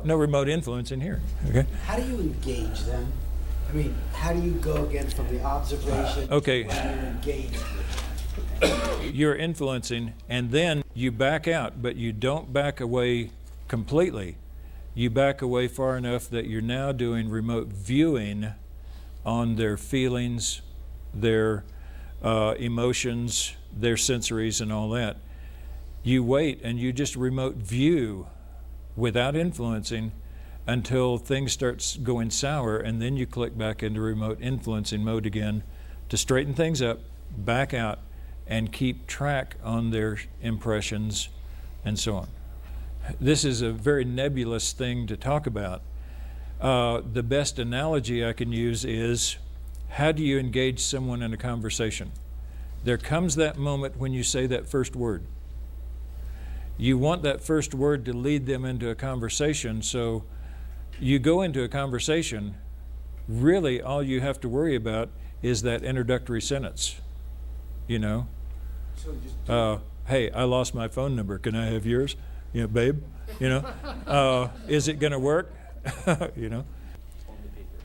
No remote influence in here, okay?
How do you engage them? I mean, how do you go again from the observation
Okay.
to when you're engaged with them?
You're influencing, and then you back out, but you don't back away completely. You back away far enough that you're now doing remote viewing on their feelings, their emotions, their sensories, and all that. You wait and you just remote view without influencing until things start going sour, and then you click back into remote influencing mode again to straighten things up, back out, and keep track on their impressions and so on. This is a very nebulous thing to talk about. The best analogy I can use is, how do you engage someone in a conversation? There comes that moment when you say that first word. You want that first word to lead them into a conversation, so you go into a conversation, really all you have to worry about is that introductory sentence, you know?
So just
Hey, I lost my phone number, can I have yours? You know, babe, you know? Is it gonna work? You know?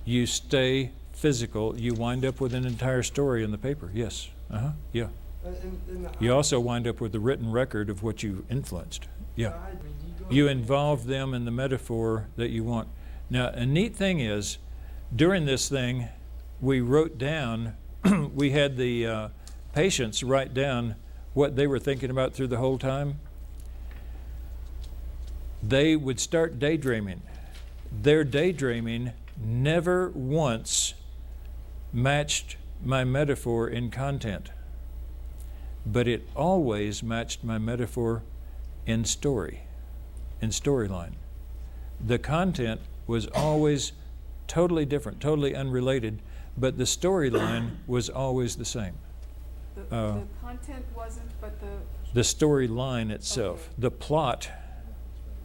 You stay physical, you wind up with an entire story in the paper, yes, yeah. You also wind up with a written record of what you influenced. Yeah. You involve them in the metaphor that you want. Now, a neat thing is, during this thing, we wrote down, we had the patients write down what they were thinking about through the whole time. they would start daydreaming. Their daydreaming never once matched my metaphor in content, but it always matched my metaphor in story, in storyline. The content was always totally different, totally unrelated, but the storyline was always the same.
The content wasn't, but
The storyline itself,
Okay.
the plot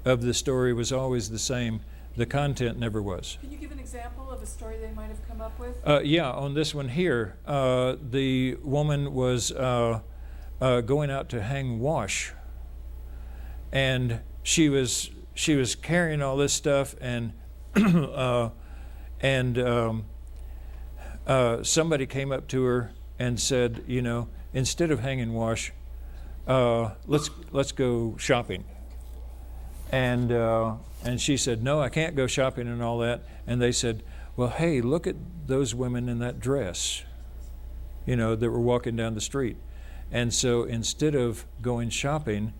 of the story was always the same. The content never was.
Can you give an example of a story they might have come up with?
Yeah, on this one here, the woman was going out to hang wash, and she was carrying all this stuff, and somebody came up to her and said, you know, instead of hanging wash, let's go shopping. And she said, no, I can't go shopping and all that. And they said, well, hey, look at those women in that dress, you know, that were walking down the street. And so instead of going shopping,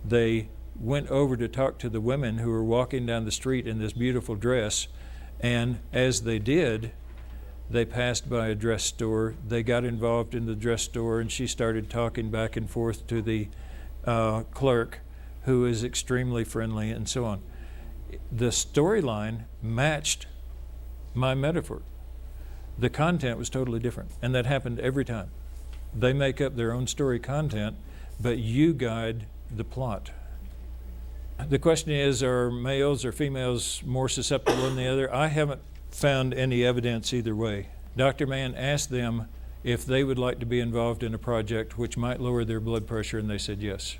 they went over to talk to the women who were walking down the street in this beautiful dress. And as they did, they passed by a dress store. They got involved in the dress store, and she started talking back and forth to the clerk, who is extremely friendly, and so on. The storyline matched my metaphor. The content was totally different, and that happened every time. They make up their own story content, but you guide the plot. The question is, are males or females more susceptible than the other? I haven't found any evidence either way. Dr. Mann asked them if they would like to be involved in a project which might lower their blood pressure, and they said yes.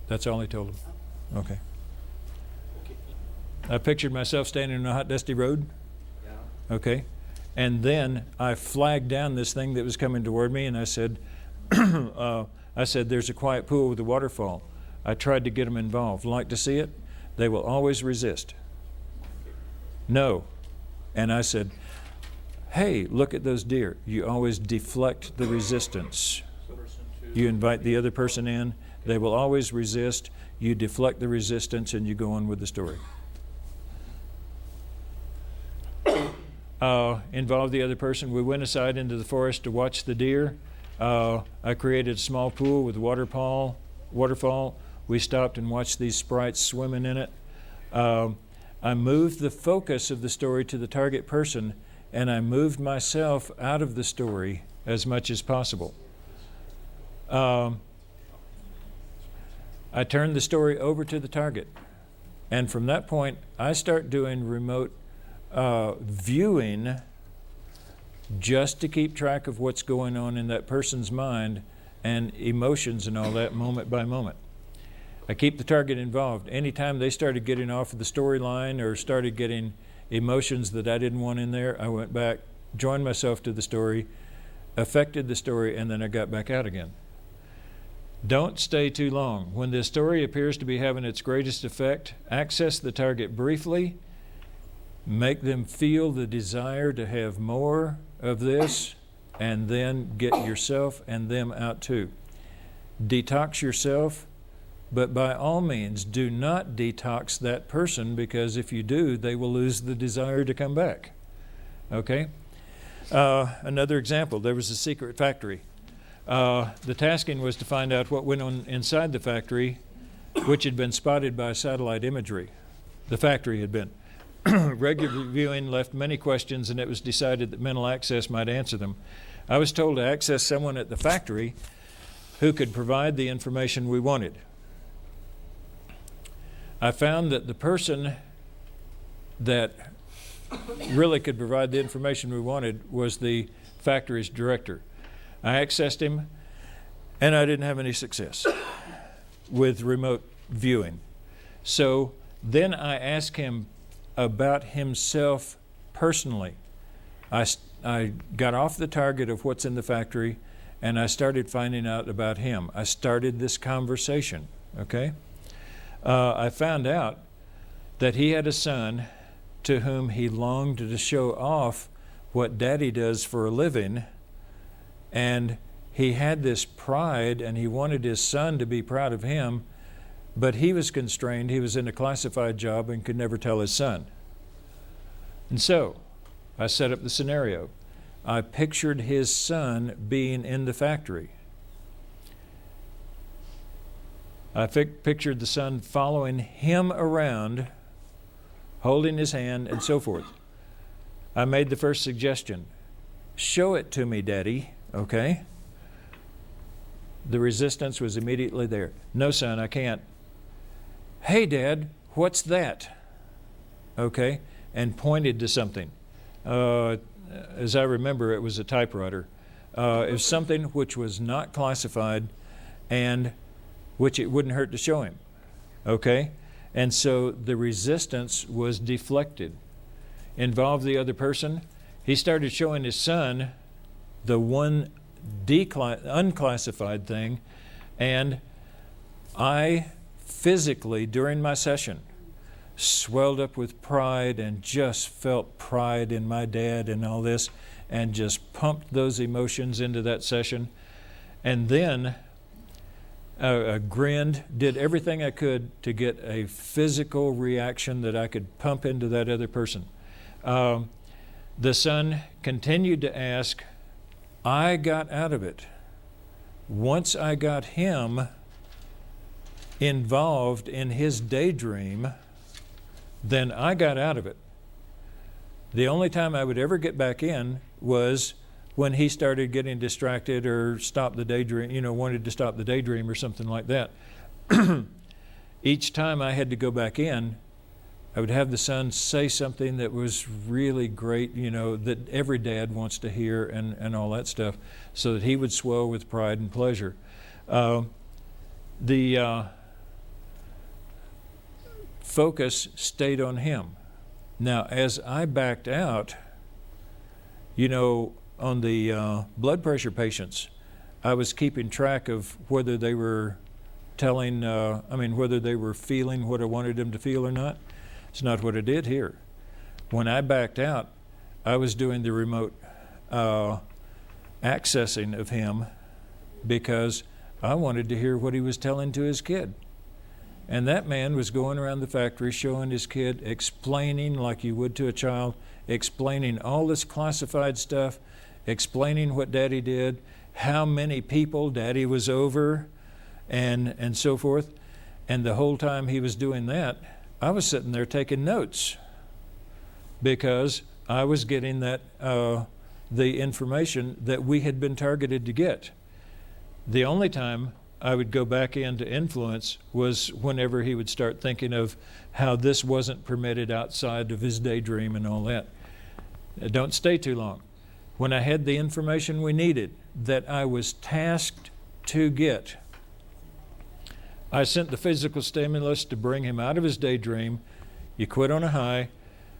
That's all he told them. Okay. I pictured myself standing on a hot, dusty road.
Yeah.
Okay. And then I flagged down this thing that was coming toward me, and I said, there's a quiet pool with a waterfall. I tried to get them involved. Like to see it? They will always resist. No. And I said, hey, look at those deer. You always deflect the resistance. You invite the other person in. They will always resist. You deflect the resistance, and you go on with the story. Involve the other person. We went aside into the forest to watch the deer. I created a small pool with waterfall. We stopped and watched these sprites swimming in it. I moved the focus of the story to the target person, and I moved myself out of the story as much as possible. I turned the story over to the target, and from that point, I start doing remote viewing just to keep track of what's going on in that person's mind and emotions and all that moment by moment. I keep the target involved. Anytime they started getting off of the storyline or started getting emotions that I didn't want in there, I went back, joined myself to the story, affected the story, and then I got back out again. Don't stay too long. When the story appears to be having its greatest effect, access the target briefly, make them feel the desire to have more of this, and then get yourself and them out too. Detox yourself, but by all means, do not detox that person, because if you do, they will lose the desire to come back. Okay? Another example, there was a secret factory. The tasking was to find out what went on inside the factory, which had been spotted by satellite imagery. The factory had been. Regular viewing left many questions, and it was decided that mental access might answer them. I was told to access someone at the factory who could provide the information we wanted. I found that the person that really could provide the information we wanted was the factory's director. I accessed him, and I didn't have any success with remote viewing. So then I asked him about himself personally. I got off the target of what's in the factory, and I started finding out about him. I started this conversation, okay? I found out that he had a son to whom he longed to show off what Daddy does for a living, and he had this pride, and he wanted his son to be proud of him, But he was constrained. He was in a classified job and could never tell his son. And so I set up the scenario. I pictured his son being in the factory. I pictured the son following him around, holding his hand, and so forth. I made the first suggestion. Show it to me, Daddy, okay? The resistance was immediately there. No, son, I can't. Hey, Dad, what's that? Okay, and pointed to something. As I remember, it was a typewriter. It was something which was not classified and which it wouldn't hurt to show him. Okay? And so the resistance was deflected. Involved the other person. He started showing his son the one unclassified thing, and I physically, during my session, swelled up with pride and just felt pride in my dad and all this, and just pumped those emotions into that session. And then grinned, did everything I could to get a physical reaction that I could pump into that other person. The son continued to ask. I got out of it. Once I got him involved in his daydream, then I got out of it. The only time I would ever get back in was when he started getting distracted or stopped the daydream, wanted to stop the daydream or something like that. Each time I had to go back in, I would have the son say something that was really great, that every dad wants to hear and all that stuff, so that he would swell with pride and pleasure. The focus stayed on him. Now, as I backed out, on the blood pressure patients, I was keeping track of whether they were whether they were feeling what I wanted them to feel or not. It's not what I did here. When I backed out, I was doing the remote accessing of him because I wanted to hear what he was telling to his kid. And that man was going around the factory showing his kid, explaining like you would to a child, explaining all this classified stuff, explaining what Daddy did, how many people Daddy was over, and so forth. And the whole time he was doing that, I was sitting there taking notes because I was getting that the information that we had been targeted to get. The only time I would go back into influence was whenever he would start thinking of how this wasn't permitted outside of his daydream and all that. Don't stay too long. When I had the information we needed that I was tasked to get, I sent the physical stimulus to bring him out of his daydream. You quit on a high.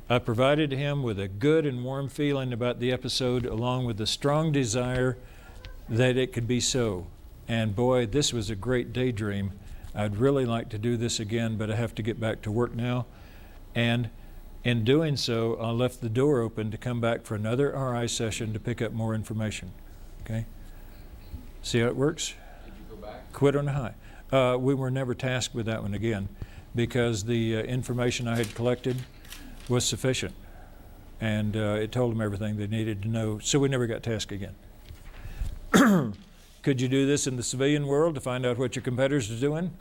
I provided him with a good and warm feeling about the episode, along with a strong desire that it could be so. And boy, this was a great daydream. I'd really like to do this again, but I have to get back to work now. And in doing so, I left the door open to come back for another RI session to pick up more information. Okay? See how it works?
Did you go back?
Quit on a high. We were never tasked with that one again because the information I had collected was sufficient. And it told them everything they needed to know, so we never got tasked again. Could you do this in the civilian world to find out what your competitors are doing?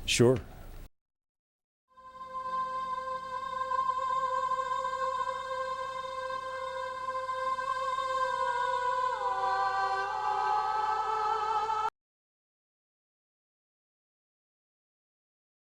Sure.